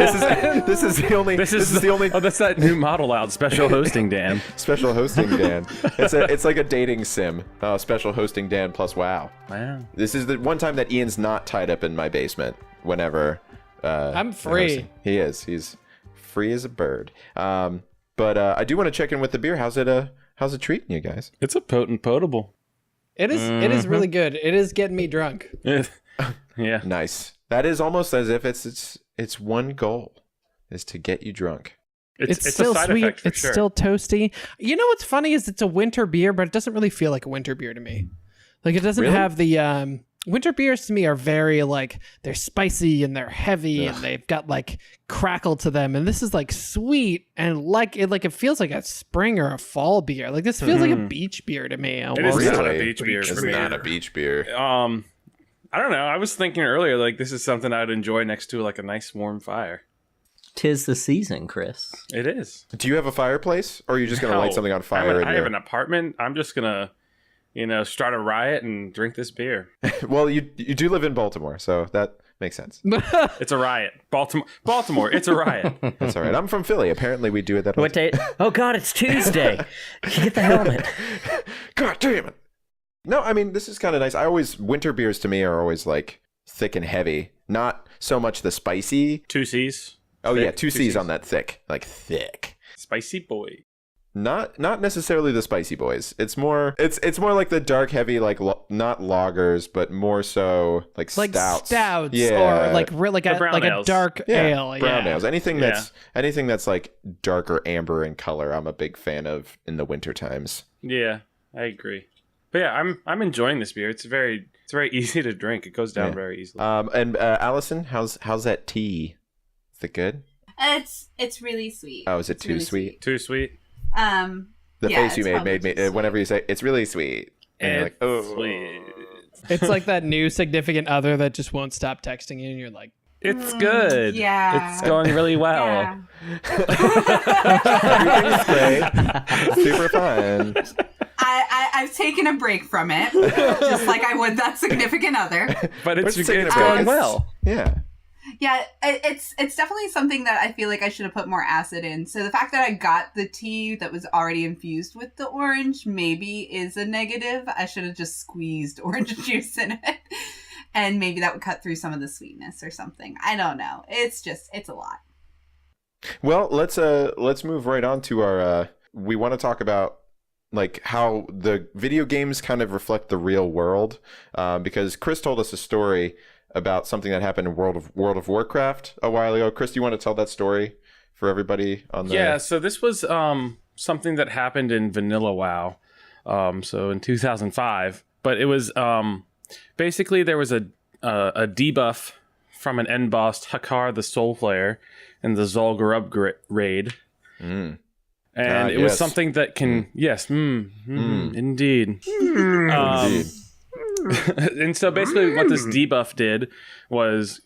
[SPEAKER 4] This is the only. This is the only.
[SPEAKER 3] Oh, that's that new model out. Special hosting, Dan.
[SPEAKER 4] Special hosting Dan. It's like a dating sim. Special hosting Dan plus wow.
[SPEAKER 3] Wow.
[SPEAKER 4] This is the one time that Ian's not tied up in my basement. Whenever
[SPEAKER 1] I'm free.
[SPEAKER 4] He is. He's free as a bird. But I do want to check in with the beer. How's it treating you guys?
[SPEAKER 3] It's a potent potable.
[SPEAKER 1] It is. It is really good. It is getting me drunk.
[SPEAKER 3] Yeah.
[SPEAKER 4] Nice. That is almost as if it's one goal is to get you drunk.
[SPEAKER 3] It's
[SPEAKER 1] still
[SPEAKER 3] a side
[SPEAKER 1] sweet.
[SPEAKER 3] effect for
[SPEAKER 1] It's
[SPEAKER 3] sure.
[SPEAKER 1] still toasty. You know what's funny is it's a winter beer, but it doesn't really feel like a winter beer to me. Like it doesn't
[SPEAKER 4] Really?
[SPEAKER 1] have the winter beers to me are very like they're spicy and they're heavy and they've got like crackle to them. And this is like sweet and it feels like a spring or a fall beer. Like this feels like a beach beer to me.
[SPEAKER 3] It is
[SPEAKER 1] Almost.
[SPEAKER 3] not a beach beer
[SPEAKER 4] It's
[SPEAKER 3] for me.
[SPEAKER 4] not a beach beer.
[SPEAKER 3] I don't know. I was thinking earlier, like this is something I'd enjoy next to like a nice warm fire.
[SPEAKER 5] 'Tis the season, Chris.
[SPEAKER 3] It is.
[SPEAKER 4] Do you have a fireplace, or are you just gonna
[SPEAKER 3] No.
[SPEAKER 4] light something on fire?
[SPEAKER 3] I have an apartment. I'm just gonna, start a riot and drink this beer.
[SPEAKER 4] Well, you do live in Baltimore, so that makes sense.
[SPEAKER 3] It's a riot. Baltimore. It's a riot.
[SPEAKER 4] That's all right. I'm from Philly. Apparently, we do it that way.
[SPEAKER 5] What day? Oh God, it's Tuesday. Get the helmet.
[SPEAKER 4] God damn it! No, I mean this is kind of nice. Winter beers to me are always like thick and heavy, not so much the spicy.
[SPEAKER 3] 2 C's.
[SPEAKER 4] Oh
[SPEAKER 3] Thick,
[SPEAKER 4] yeah, two
[SPEAKER 3] two
[SPEAKER 4] C's
[SPEAKER 3] Cs.
[SPEAKER 4] on that thick, like thick.
[SPEAKER 3] Spicy boy.
[SPEAKER 4] Not necessarily the spicy boys. It's more like the dark heavy, like not lagers, but more so like stouts.
[SPEAKER 1] Or like
[SPEAKER 3] brown
[SPEAKER 1] a
[SPEAKER 3] ales.
[SPEAKER 1] dark ale.
[SPEAKER 4] Brown
[SPEAKER 1] Yeah.
[SPEAKER 4] ales. Anything that's like darker amber in color, I'm a big fan of in the winter times.
[SPEAKER 3] Yeah, I agree. But yeah, I'm enjoying this beer. It's very easy to drink. It goes down very easily.
[SPEAKER 4] And Allison, how's that tea? Is it good?
[SPEAKER 2] It's really sweet.
[SPEAKER 4] Oh, is it
[SPEAKER 2] It's
[SPEAKER 4] too
[SPEAKER 2] really
[SPEAKER 4] sweet?
[SPEAKER 3] Too sweet.
[SPEAKER 4] The
[SPEAKER 2] Yeah,
[SPEAKER 4] face you
[SPEAKER 2] it's
[SPEAKER 4] made
[SPEAKER 2] probably
[SPEAKER 4] me
[SPEAKER 2] too
[SPEAKER 4] whenever you say it's really sweet. And you're like, oh,
[SPEAKER 3] sweet.
[SPEAKER 1] It's like that new significant other that just won't stop texting you, and you're like,
[SPEAKER 3] It's good.
[SPEAKER 2] yeah.
[SPEAKER 3] It's going really well.
[SPEAKER 2] Yeah.
[SPEAKER 4] everything's great, super fun.
[SPEAKER 2] I've taken a break from it, just like I would that significant other.
[SPEAKER 3] But it's
[SPEAKER 4] taking a break.
[SPEAKER 3] going well.
[SPEAKER 4] Yeah.
[SPEAKER 2] Yeah, it's definitely something that I feel like I should have put more acid in. So the fact that I got the tea that was already infused with the orange maybe is a negative. I should have just squeezed orange juice in it. And maybe that would cut through some of the sweetness or something. I don't know. It's a lot.
[SPEAKER 4] Well, let's move right on to our we want to talk about like how the video games kind of reflect the real world, because Chris told us a story about something that happened in World of Warcraft a while ago. Chris, do you want to tell that story for everybody on the...
[SPEAKER 3] Yeah, so this was something that happened in Vanilla WoW, so in 2005. But it was basically there was a debuff from an end boss, Hakar the Soul Player, in the Zul'Gurub raid. And it was something that can... Indeed.
[SPEAKER 4] Indeed.
[SPEAKER 3] And so basically what this debuff did was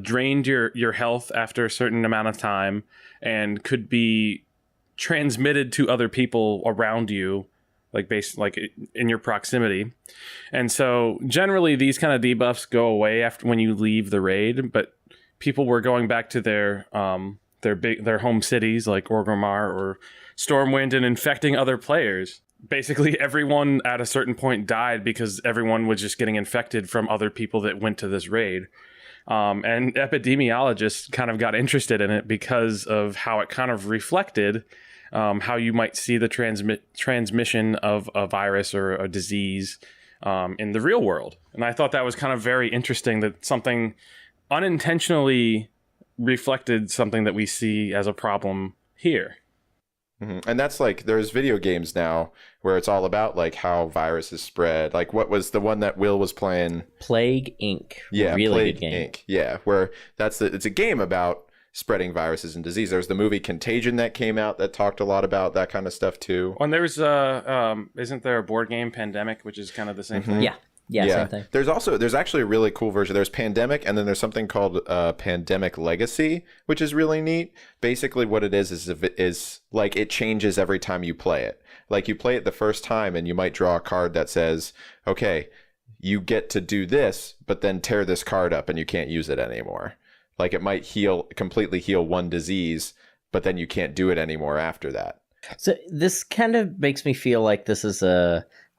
[SPEAKER 3] drained your health after a certain amount of time and could be transmitted to other people around you, like in your proximity. And so generally these kind of debuffs go away after when you leave the raid, but people were going back to their home cities like Orgrimmar or Stormwind and infecting other players. Basically, everyone at a certain point died because everyone was just getting infected from other people that went to this raid. And epidemiologists kind of got interested in it because of how it kind of reflected how you might see the transmission of a virus or a disease in the real world. And I thought that was kind of very interesting, that something unintentionally reflected something that we see as a problem here.
[SPEAKER 4] Mm-hmm. And that's like, there's video games now where it's all about like how viruses spread. Like what was the one that Will was playing?
[SPEAKER 5] Plague Inc.
[SPEAKER 4] Yeah,
[SPEAKER 5] really
[SPEAKER 4] Plague
[SPEAKER 5] good game.
[SPEAKER 4] Inc. Yeah, where it's a game about spreading viruses and disease. There was the movie Contagion that came out that talked a lot about that kind of stuff too.
[SPEAKER 3] And there's isn't there a board game, Pandemic, which is kind of the same thing?
[SPEAKER 5] Yeah, same thing.
[SPEAKER 4] There's actually a really cool version. There's Pandemic, and then there's something called Pandemic Legacy, which is really neat. Basically, what it is like it changes every time you play it. Like you play it the first time, and you might draw a card that says, "Okay, you get to do this, but then tear this card up and you can't use it anymore. Like it might completely heal one disease, but then you can't do it anymore after that.
[SPEAKER 5] So this kind of makes me feel like this is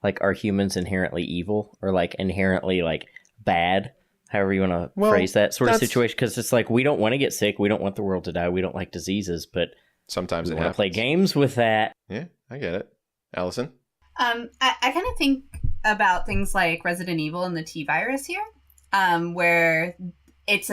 [SPEAKER 5] like, are humans inherently evil or like inherently like bad? However you want to phrase that sort of situation. Because it's like, we don't want to get sick. We don't want the world to die. We don't like diseases, but
[SPEAKER 4] sometimes
[SPEAKER 5] we
[SPEAKER 4] it
[SPEAKER 5] want to
[SPEAKER 4] happens.
[SPEAKER 5] play games with that.
[SPEAKER 4] Yeah, I get it. Allison?
[SPEAKER 2] I kind of think about things like Resident Evil and the T-virus here, where it's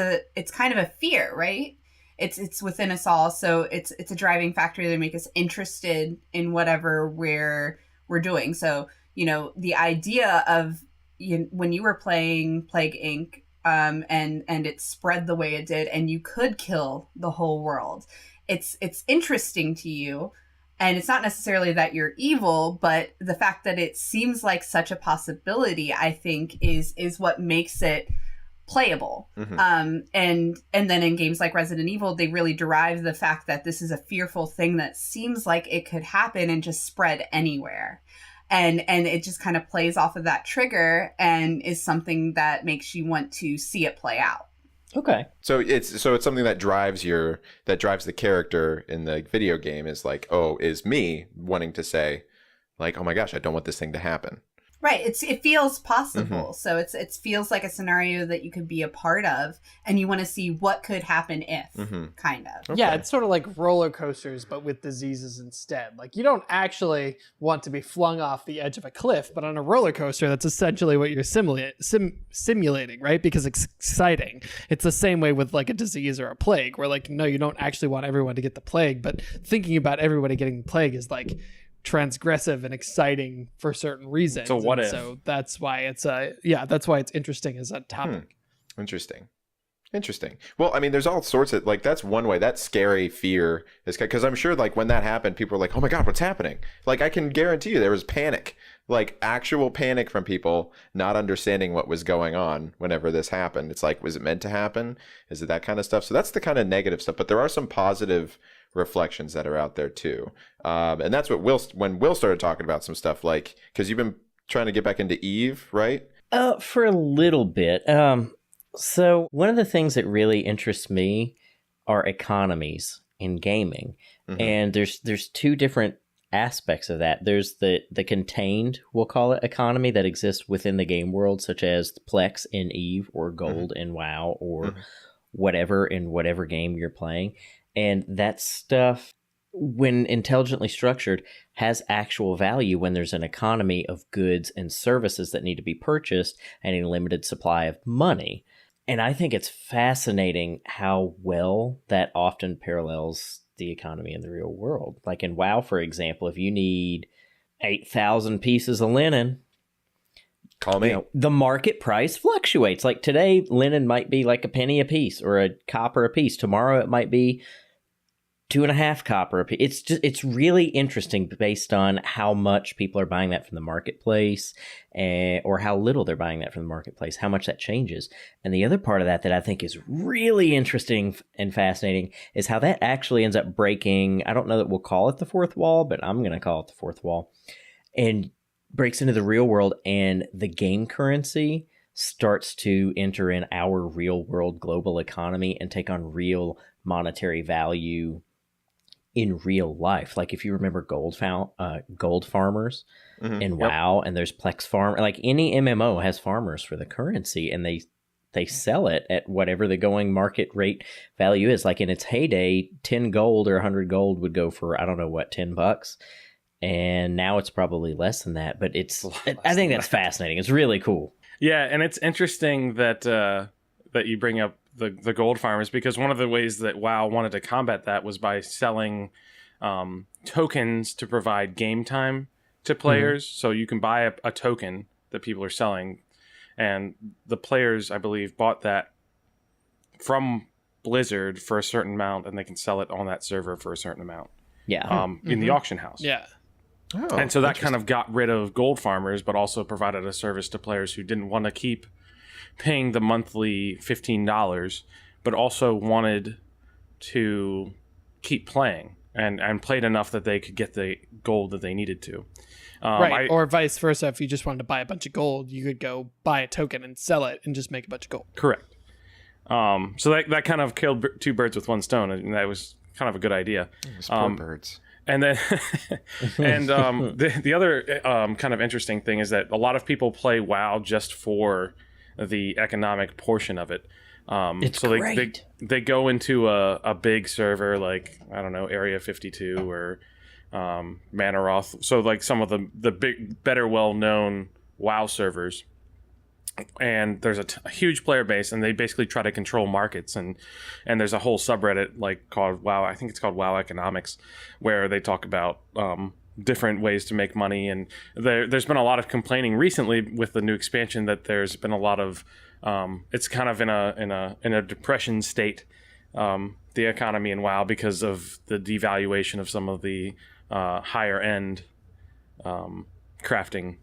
[SPEAKER 2] kind of a fear, right? It's within us all, so it's a driving factor to make us interested in whatever we're doing. So, you know, the idea of when you were playing Plague Inc. And it spread the way it did, and you could kill the whole world. It's interesting to you, and it's not necessarily that you're evil, but the fact that it seems like such a possibility, I think, is what makes it playable. And then in games like Resident Evil, they really derive the fact that this is a fearful thing that seems like it could happen and just spread anywhere. And it just kind of plays off of that trigger and is something that makes you want to see it play out.
[SPEAKER 5] Okay.
[SPEAKER 4] So it's something that drives the character in the video game is like, is me wanting to say like, oh my gosh, I don't want this thing to happen.
[SPEAKER 2] Right. It feels possible. So it feels like a scenario that you could be a part of, and you want to see what could happen if, kind of.
[SPEAKER 1] Okay. Yeah, it's sort of like roller coasters, but with diseases instead. Like, you don't actually want to be flung off the edge of a cliff, but on a roller coaster, that's essentially what you're simulating, right? Because it's exciting. It's the same way with like a disease or a plague, where like, no, you don't actually want everyone to get the plague, but thinking about everybody getting the plague is like transgressive and exciting for certain reasons.
[SPEAKER 3] So what if?
[SPEAKER 1] So that's why it's interesting as a topic.
[SPEAKER 4] Interesting. Well, I mean, there's all sorts of like, that's one way, that scary fear is because I'm sure like when that happened, people were like, oh my God, what's happening? Like, I can guarantee you there was panic, like actual panic from people not understanding what was going on whenever this happened. It's like, was it meant to happen? Is it that kind of stuff? So that's the kind of negative stuff, but there are some positive reflections that are out there too. And that's what when Will started talking about some stuff, like, because you've been trying to get back into Eve, right?
[SPEAKER 5] For a little bit. So one of the things that really interests me are economies in gaming. And there's two different aspects of that. There's the contained, we'll call it, economy that exists within the game world, such as Plex in Eve or Gold in WoW or whatever in whatever game you're playing. And that stuff, when intelligently structured, has actual value when there's an economy of goods and services that need to be purchased and a limited supply of money. And I think it's fascinating how well that often parallels the economy in the real world. Like in WoW, for example, if you need 8,000 pieces of linen,
[SPEAKER 4] call me.
[SPEAKER 5] The market price fluctuates. Like today, linen might be like a penny a piece or a copper a piece. Tomorrow, it might be 2.5 copper a piece. It's really interesting based on how much people are buying that from the marketplace, or how little they're buying that from the marketplace, how much that changes. And the other part of that I think is really interesting and fascinating is how that actually ends up breaking, I don't know that we'll call it the fourth wall, but I'm going to call it the fourth wall, and breaks into the real world, and the game currency starts to enter in our real world global economy and take on real monetary value in real life. Like if you remember gold farmers in WoW, and there's Plex farm, like any MMO has farmers for the currency, and they sell it at whatever the going market rate value is. Like in its heyday, 10 gold or 100 gold would go for, I don't know what, $10. And now it's probably less than that, but I think that's fascinating. It's really cool.
[SPEAKER 3] Yeah, and it's interesting that that you bring up the gold farmers, because one of the ways that WoW wanted to combat that was by selling tokens to provide game time to players. So you can buy a token that people are selling, and the players, I believe, bought that from Blizzard for a certain amount, and they can sell it on that server for a certain amount.
[SPEAKER 5] Yeah.
[SPEAKER 3] In the auction house.
[SPEAKER 1] Yeah.
[SPEAKER 4] Oh,
[SPEAKER 3] and so that kind of got rid of gold farmers, but also provided a service to players who didn't want to keep paying the monthly $15, but also wanted to keep playing. and played enough that they could get the gold that they needed to.
[SPEAKER 1] Right, or vice versa. If you just wanted to buy a bunch of gold, you could go buy a token and sell it and just make a bunch of gold.
[SPEAKER 3] Correct. So that kind of killed two birds with one stone, and that was kind of a good idea.
[SPEAKER 4] Poor birds.
[SPEAKER 3] And then, the other kind of interesting thing is that a lot of people play WoW just for the economic portion of it.
[SPEAKER 5] It's
[SPEAKER 3] so
[SPEAKER 5] great.
[SPEAKER 3] They go into a big server like, I don't know, Area 52 or Manaroth. So like some of the big, better well-known WoW servers. And there's a huge player base, and they basically try to control markets. And there's a whole subreddit like called WoW. I think it's called WoW Economics, where they talk about different ways to make money. And there's been a lot of complaining recently with the new expansion that there's been a lot of it's kind of in a depression state, the economy in WoW, because of the devaluation of some of the higher end crafting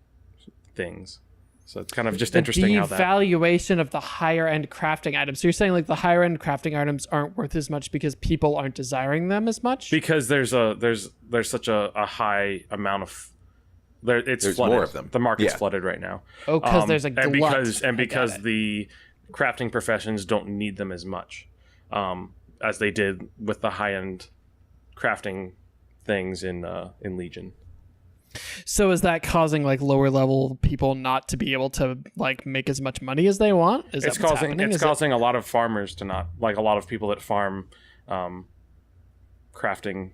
[SPEAKER 3] things. So it's kind of just interesting how that...
[SPEAKER 1] The devaluation of the higher end crafting items. So you're saying like the higher end crafting items aren't worth as much because people aren't desiring them as much?
[SPEAKER 3] Because there's such a high amount of... There's flooded.
[SPEAKER 4] More of them.
[SPEAKER 3] The market's flooded right now.
[SPEAKER 1] Oh, because there's a glut.
[SPEAKER 3] Because the crafting professions don't need them as much as they did with the high end crafting things in Legion.
[SPEAKER 1] So is that causing like lower level people not to be able to like make as much money as they want?
[SPEAKER 3] It's causing a lot of farmers to not, like a lot of people that farm crafting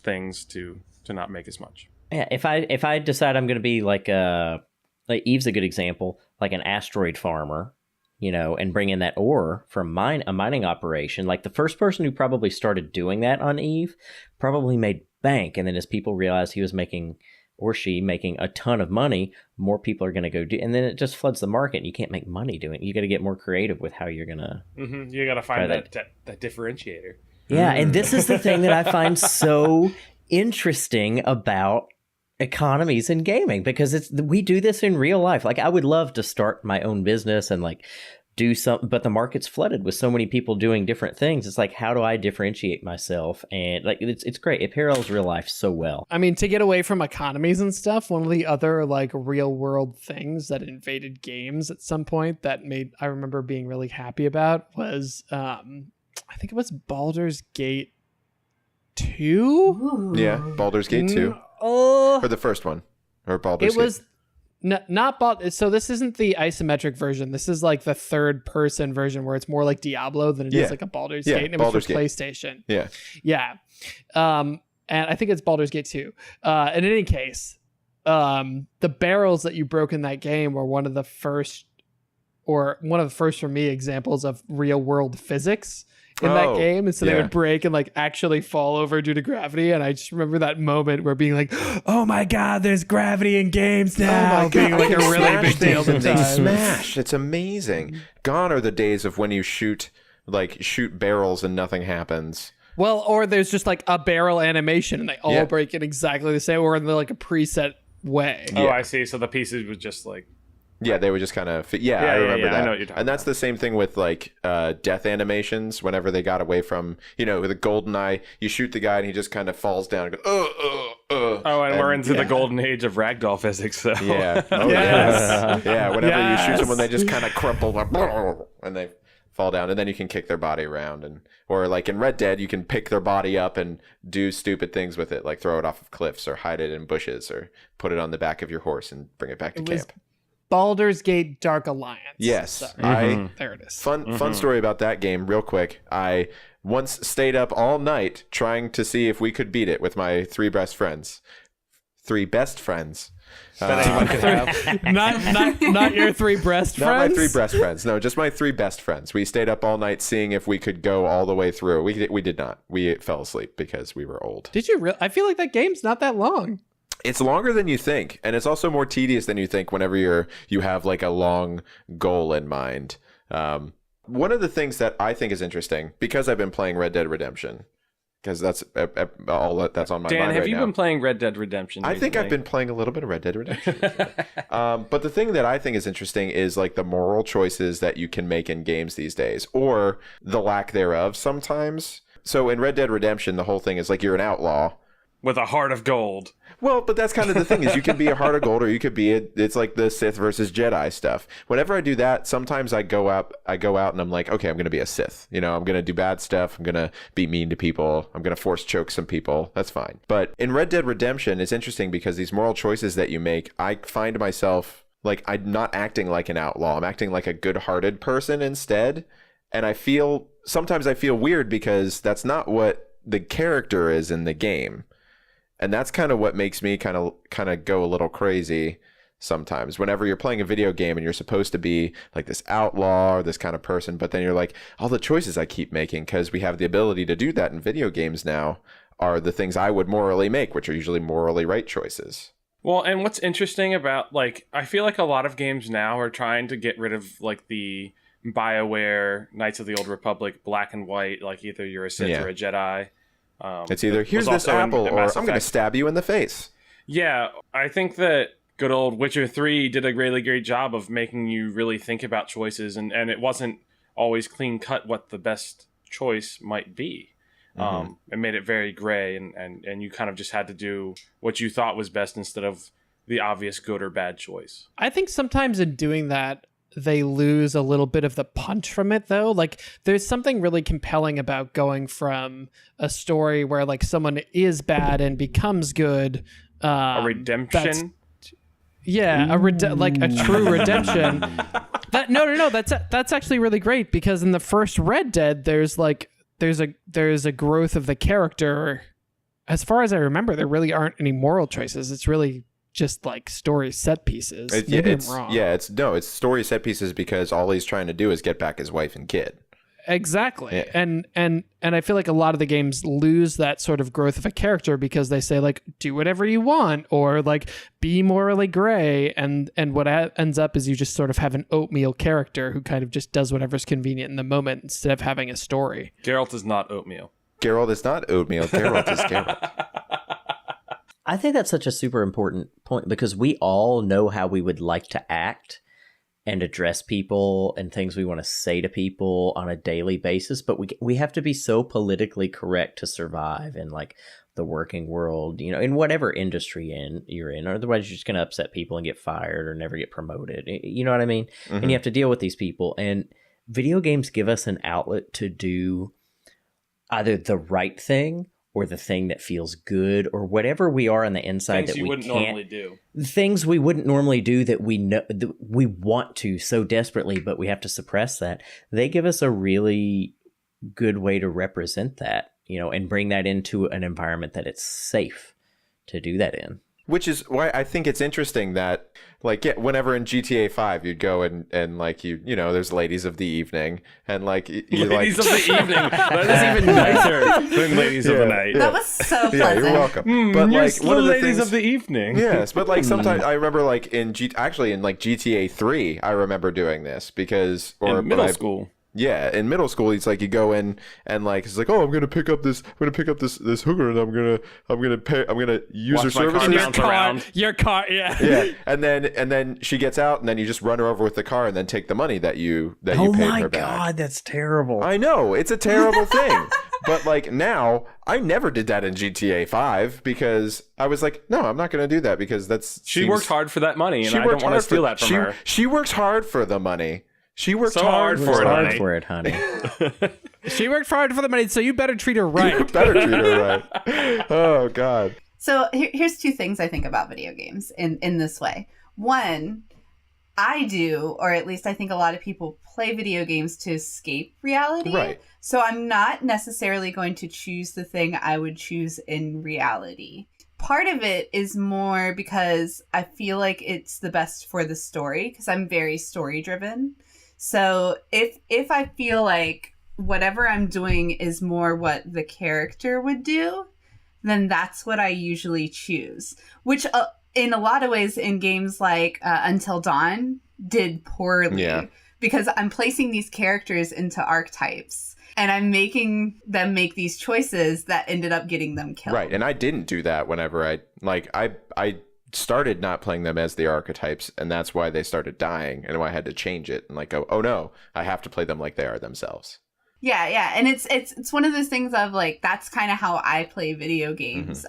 [SPEAKER 3] things to not make as much.
[SPEAKER 5] Yeah, if I decide I'm going to be like Eve's a good example, like an asteroid farmer, and bring in that ore from a mining operation. Like the first person who probably started doing that on Eve probably made bank, and then as people realized he was making a ton of money, more people are going to go do, and then it just floods the market. And you can't make money doing it. You got to get more creative with how you're going to.
[SPEAKER 3] Mm-hmm. You got to find that differentiator.
[SPEAKER 5] Yeah, and this is the thing that I find so interesting about economies in gaming, because we do this in real life. Like I would love to start my own business and like do something, but the market's flooded with so many people doing different things. It's like, how do I differentiate myself? And like it's great. It parallels real life so well.
[SPEAKER 1] I mean, to get away from economies and stuff, one of the other like real world things that invaded games at some point that I remember being really happy about was I think it was Baldur's Gate 2.
[SPEAKER 2] Ooh.
[SPEAKER 4] Yeah, Baldur's Gate 2. For the first one, or Baldur's Gate.
[SPEAKER 1] It was not Bald. So this isn't the isometric version. This is like the third person version where it's more like Diablo than it is like a Baldur's Gate. And it was for PlayStation. Yeah. And I think it's Baldur's Gate 2. In any case, the barrels that you broke in that game were one of the first for me examples of real world physics in that game. And so they would break and like actually fall over due to gravity. And I just remember that moment where being like, oh my God, there's gravity in games now. Being like a really big deal.
[SPEAKER 4] They smash. It's amazing. Gone are the days of when you shoot barrels and nothing happens.
[SPEAKER 1] Well, or there's just like a barrel animation and they all break in exactly the same, or in like a preset way.
[SPEAKER 3] Oh, I see. So the pieces would just like...
[SPEAKER 4] Yeah, they would just kind of... I remember that. I know what you're talking about. That's the same thing with, like, death animations. Whenever they got away from, with a golden eye, you shoot the guy and he just kind of falls down and goes,
[SPEAKER 3] Oh, and we're into the golden age of ragdoll physics, so...
[SPEAKER 4] Yeah. Oh, yes. Yeah, whenever you shoot someone, they just kind of crumple, and they fall down, and then you can kick their body around. Or, like, in Red Dead, you can pick their body up and do stupid things with it, like throw it off of cliffs or hide it in bushes or put it on the back of your horse and bring it back to camp.
[SPEAKER 1] Baldur's Gate Dark Alliance.
[SPEAKER 4] Yes.
[SPEAKER 1] There it is.
[SPEAKER 4] Fun story about that game, real quick. I once stayed up all night trying to see if we could beat it with my three best friends.
[SPEAKER 1] Not your three breast friends?
[SPEAKER 4] Not my three breast friends. No, just my three best friends. We stayed up all night seeing if we could go all the way through. We did not. We fell asleep because we were old.
[SPEAKER 1] Did you really? I feel like that game's not that long.
[SPEAKER 4] It's longer than you think, and it's also more tedious than you think whenever you have like a long goal in mind. One of the things that I think is interesting, because I've been playing Red Dead Redemption, because that's all that's on my mind right now.
[SPEAKER 3] Dan, have you been playing Red Dead Redemption recently?
[SPEAKER 4] I think I've been playing a little bit of Red Dead Redemption. But the thing that I think is interesting is like the moral choices that you can make in games these days, or the lack thereof sometimes. So in Red Dead Redemption, the whole thing is like you're an outlaw.
[SPEAKER 3] With a heart of gold.
[SPEAKER 4] Well, but that's kind of the thing is you can be a heart of gold or you could be it's like the Sith versus Jedi stuff. Whenever I do that, sometimes I go out and I'm like, okay, I'm going to be a Sith. You know, I'm going to do bad stuff. I'm going to be mean to people. I'm going to force choke some people. That's fine. But in Red Dead Redemption, it's interesting because these moral choices that you make, I find myself like I'm not acting like an outlaw. I'm acting like a good-hearted person instead. And sometimes I feel weird because that's not what the character is in the game. And that's kind of what makes me kind of go a little crazy sometimes. Whenever you're playing a video game and you're supposed to be like this outlaw or this kind of person, but then you're like, all the choices I keep making, because we have the ability to do that in video games now, are the things I would morally make, which are usually morally right choices.
[SPEAKER 3] Well, and what's interesting about, like, I feel like a lot of games now are trying to get rid of, like, the BioWare Knights of the Old Republic black and white, like either you're a Sith or a Jedi.
[SPEAKER 4] It's either here's this apple or I'm going to stab you in the face.
[SPEAKER 3] Yeah, I think that good old Witcher 3 did a really great job of making you really think about choices, and it wasn't always clean cut what the best choice might be. It made it very gray, and you kind of just had to do what you thought was best instead of the obvious good or bad choice.
[SPEAKER 1] I think sometimes in doing that, they lose a little bit of the punch from it, though. Like, there's something really compelling about going from a story where, like, someone is bad and becomes good.
[SPEAKER 3] A redemption?
[SPEAKER 1] Like a true redemption. That's actually really great, because in the first Red Dead, there's a growth of the character. As far as I remember, there really aren't any moral choices. It's really just like story set pieces. It's
[SPEAKER 4] story set pieces because all he's trying to do is get back his wife and kid.
[SPEAKER 1] Exactly.
[SPEAKER 4] Yeah.
[SPEAKER 1] And I feel like a lot of the games lose that sort of growth of a character because they say, like, do whatever you want, or like be morally gray, and what ends up is you just sort of have an oatmeal character who kind of just does whatever's convenient in the moment instead of having a story.
[SPEAKER 3] Geralt is not oatmeal.
[SPEAKER 4] Geralt is not oatmeal. Geralt is Geralt.
[SPEAKER 5] I think that's such a super important point, because we all know how we would like to act and address people and things we want to say to people on a daily basis, but we have to be so politically correct to survive in like the working world, you know, in whatever industry you're in. Otherwise, you're just going to upset people and get fired or never get promoted. You know what I mean? Mm-hmm. And you have to deal with these people. And video games give us an outlet to do either the right thing or the thing that feels good, or whatever we are on the inside that we can't normally do. Things we wouldn't normally do that we know that we want to so desperately, but we have to suppress that. They give us a really good way to represent that, you know, and bring that into an environment that it's safe to do that in.
[SPEAKER 4] Which is why I think it's interesting that, like, whenever in GTA 5 you'd go and like you know, there's ladies of the evening, and like you
[SPEAKER 3] ladies of the evening. That is even nicer than ladies of the night.
[SPEAKER 2] That was so pleasant.
[SPEAKER 4] Yeah, you're welcome. But
[SPEAKER 3] you're
[SPEAKER 4] like one of the
[SPEAKER 3] ladies
[SPEAKER 4] things,
[SPEAKER 3] of the evening.
[SPEAKER 4] Yes, but like sometimes I remember like in GTA 3, I remember doing this because
[SPEAKER 3] in middle school.
[SPEAKER 4] Yeah, in middle school, it's like you go in and like it's like, oh, I'm gonna pick up this hooker, and I'm gonna use her services.
[SPEAKER 1] Your car, yeah.
[SPEAKER 4] Yeah, and then she gets out, and then you just run her over with the car, and then take the money that you paid her back.
[SPEAKER 5] Oh my god, that's terrible.
[SPEAKER 4] I know, it's a terrible thing. But like now, I never did that in GTA 5 because I was like, no, I'm not going to do that because
[SPEAKER 3] she worked hard for that money, and I don't want to steal that from her.
[SPEAKER 4] She works hard for the money. She worked
[SPEAKER 3] so
[SPEAKER 4] hard
[SPEAKER 5] for it, honey.
[SPEAKER 1] She worked hard for the money, so you better treat her right.
[SPEAKER 4] You better treat her right. Oh, God.
[SPEAKER 2] So here's two things I think about video games in this way. One, I do, or at least I think a lot of people play video games to escape reality.
[SPEAKER 4] Right.
[SPEAKER 2] So I'm not necessarily going to choose the thing I would choose in reality. Part of it is more because I feel like it's the best for the story, because I'm very story driven. So if I feel like whatever I'm doing is more what the character would do, then that's what I usually choose. Which in a lot of ways in games like Until Dawn did poorly.
[SPEAKER 4] Yeah.
[SPEAKER 2] Because I'm placing these characters into archetypes. And I'm making them make these choices that ended up getting them killed.
[SPEAKER 4] Right, and I didn't do that whenever I started not playing them as the archetypes, and that's why they started dying, and why I had to change it and like go, oh no, I have to play them like they are themselves.
[SPEAKER 2] Yeah, and it's one of those things of like that's kind of how I play video games.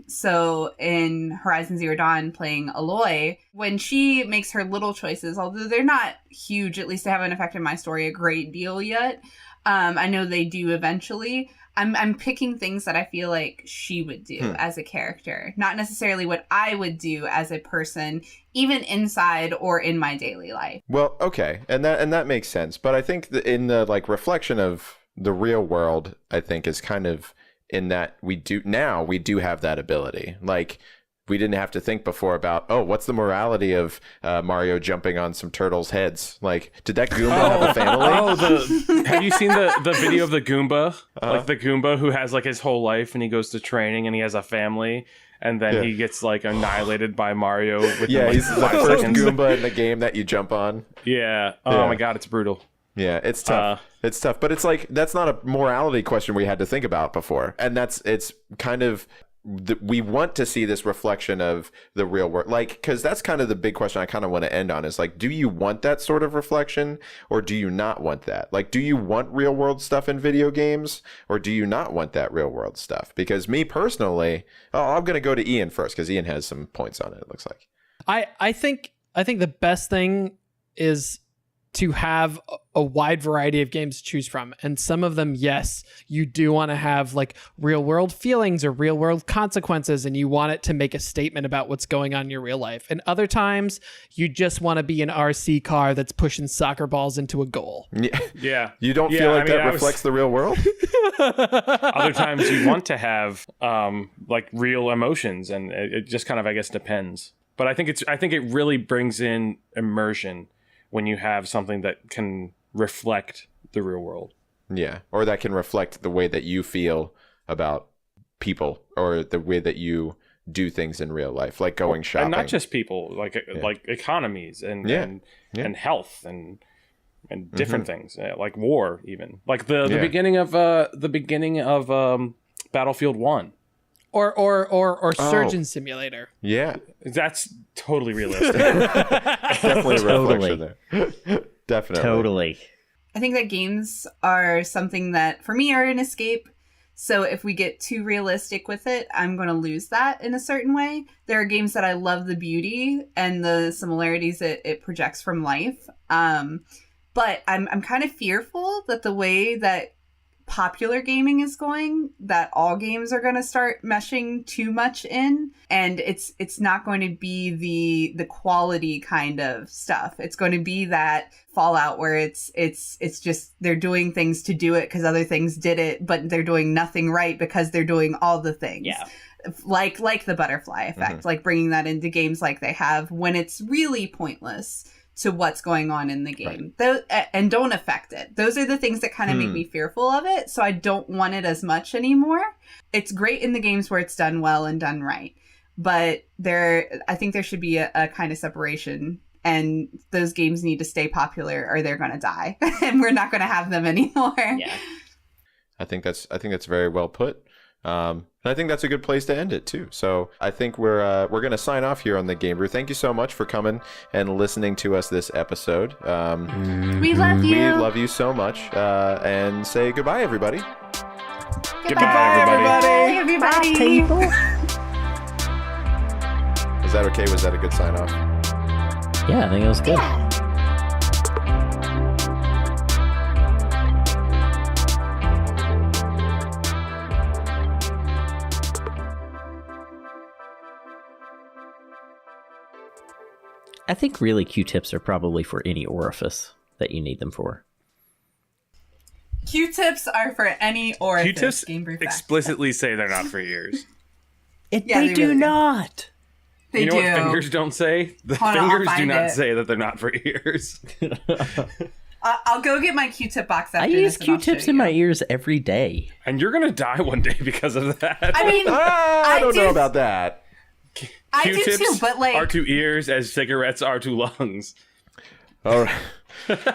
[SPEAKER 2] So in Horizon Zero Dawn, playing Aloy, when she makes her little choices, although they're not huge, at least they haven't affected my story a great deal yet. I know they do eventually. I'm picking things that I feel like she would do as a character, not necessarily what I would do as a person, even inside or in my daily life.
[SPEAKER 4] Well, okay, and that makes sense. But I think in the like reflection of the real world, I think is kind of in that we do have that ability. Like, we didn't have to think before about, what's the morality of Mario jumping on some turtles' heads? Like, did that Goomba have a family?
[SPEAKER 3] Have you seen the video of the Goomba? Like the Goomba who has like his whole life and he goes to training and he has a family and then he gets like annihilated by Mario within
[SPEAKER 4] he's the
[SPEAKER 3] 5
[SPEAKER 4] first
[SPEAKER 3] seconds.
[SPEAKER 4] Goomba in the game that you jump on.
[SPEAKER 3] Yeah. Oh my god, it's brutal.
[SPEAKER 4] Yeah, it's tough. It's tough. But it's like, that's not a morality question we had to think about before. And it's kind of... we want to see this reflection of the real world, like, because that's kind of the big question I kind of want to end on is like, do you want that sort of reflection or do you not want that? Like, do you want real world stuff in video games or do you not want that real world stuff? Because me personally, I'm going to go to Ian first because Ian has some points on it looks like.
[SPEAKER 1] I think the best thing is to have a wide variety of games to choose from. And some of them, yes, you do want to have like real world feelings or real world consequences, and you want it to make a statement about what's going on in your real life. And other times you just want to be an RC car that's pushing soccer balls into a goal.
[SPEAKER 3] Yeah.
[SPEAKER 4] You don't feel like that reflects the real world?
[SPEAKER 3] Other times you want to have like real emotions, and it just kind of, I guess, depends. But I think it really brings in immersion when you have something that can reflect the real world.
[SPEAKER 4] Yeah, or that can reflect the way that you feel about people or the way that you do things in real life, like going shopping.
[SPEAKER 3] And not just people, like economies and health and different things, like war even. Like the beginning of Battlefield 1.
[SPEAKER 1] Or Surgeon Simulator.
[SPEAKER 4] Yeah.
[SPEAKER 3] That's totally realistic.
[SPEAKER 4] Definitely a reflection there. Definitely.
[SPEAKER 5] Totally.
[SPEAKER 2] I think that games are something that, for me, are an escape. So if we get too realistic with it, I'm going to lose that in a certain way. There are games that I love the beauty and the similarities it projects from life. But I'm kind of fearful that the way that popular gaming is going, that all games are going to start meshing too much in, and it's not going to be the quality kind of stuff. It's going to be that Fallout where it's just they're doing things to do it because other things did it, but they're doing nothing right because they're doing all the things.
[SPEAKER 5] Yeah.
[SPEAKER 2] Like the butterfly effect, like bringing that into games like they have when it's really pointless to what's going on in the game. And don't affect it. Those are the things that kind of make me fearful of it. So I don't want it as much anymore. It's great in the games where it's done well and done right. But I think there should be a kind of separation, and those games need to stay popular or they're going to die and we're not going to have them anymore.
[SPEAKER 5] Yeah.
[SPEAKER 4] I think that's very well put. And I think that's a good place to end it too. So I think we're going to sign off here on the Game Brew. Thank you so much for coming and listening to us this episode.
[SPEAKER 2] We love you.
[SPEAKER 4] We love you so much. And say goodbye, everybody.
[SPEAKER 3] Goodbye, everybody.
[SPEAKER 2] Bye, everybody.
[SPEAKER 4] Is that okay? Was that a good sign off?
[SPEAKER 5] Yeah, I think it was good.
[SPEAKER 2] Yeah.
[SPEAKER 5] I think really Q-tips are probably for any orifice that you need them for.
[SPEAKER 2] Q-tips are for any orifice.
[SPEAKER 3] Q-tips
[SPEAKER 2] Game Brew fact.
[SPEAKER 3] explicitly say they're not for ears.
[SPEAKER 2] Yeah,
[SPEAKER 5] they
[SPEAKER 2] they
[SPEAKER 5] do
[SPEAKER 2] really do.
[SPEAKER 5] not.
[SPEAKER 2] They
[SPEAKER 3] You know
[SPEAKER 2] do.
[SPEAKER 3] what fingers don't say? The
[SPEAKER 2] Hold on, I'll
[SPEAKER 3] fingers do
[SPEAKER 2] find
[SPEAKER 3] not
[SPEAKER 2] it.
[SPEAKER 3] say that they're not for ears.
[SPEAKER 2] I'll go get my Q-tip box after
[SPEAKER 5] I use
[SPEAKER 2] this and I'll
[SPEAKER 5] Q-tips
[SPEAKER 2] show
[SPEAKER 5] in
[SPEAKER 2] you.
[SPEAKER 5] my ears every day.
[SPEAKER 3] And you're going to die one day because of that.
[SPEAKER 2] I mean,
[SPEAKER 4] I don't
[SPEAKER 2] do-
[SPEAKER 4] know about that.
[SPEAKER 2] I do
[SPEAKER 3] Q-tips
[SPEAKER 2] too, but like,
[SPEAKER 3] are to ears as cigarettes are to lungs.
[SPEAKER 4] All right.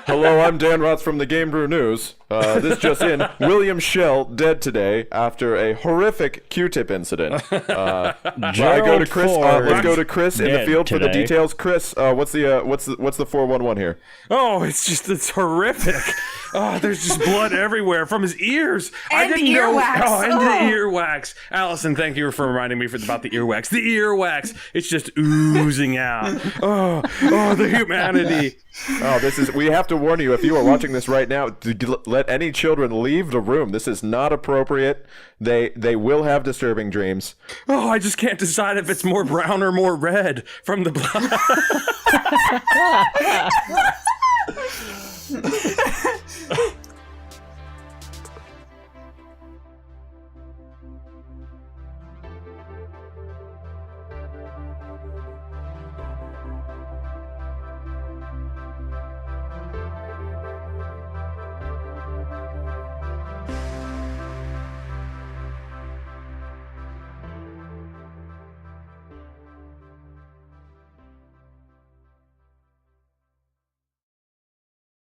[SPEAKER 4] Hello, I'm Dan Rotz from the Game Brew News. This just in: William Schell dead today after a horrific Q-tip incident. I go to Chris. Let's go to Chris in the field for the details. Chris, what's the 411 here?
[SPEAKER 3] Oh, it's horrific. Oh, there's just blood everywhere from his ears.
[SPEAKER 2] And
[SPEAKER 3] I didn't
[SPEAKER 2] earwax.
[SPEAKER 3] know. Oh, and the earwax. Allison, thank you for reminding me about the earwax. The earwax. It's just oozing out. Oh, the humanity.
[SPEAKER 4] Oh, we have to warn you, if you are watching this right now, to let any children leave the room. This is not appropriate. They will have disturbing dreams.
[SPEAKER 3] Oh, I just can't decide if it's more brown or more red from the blood.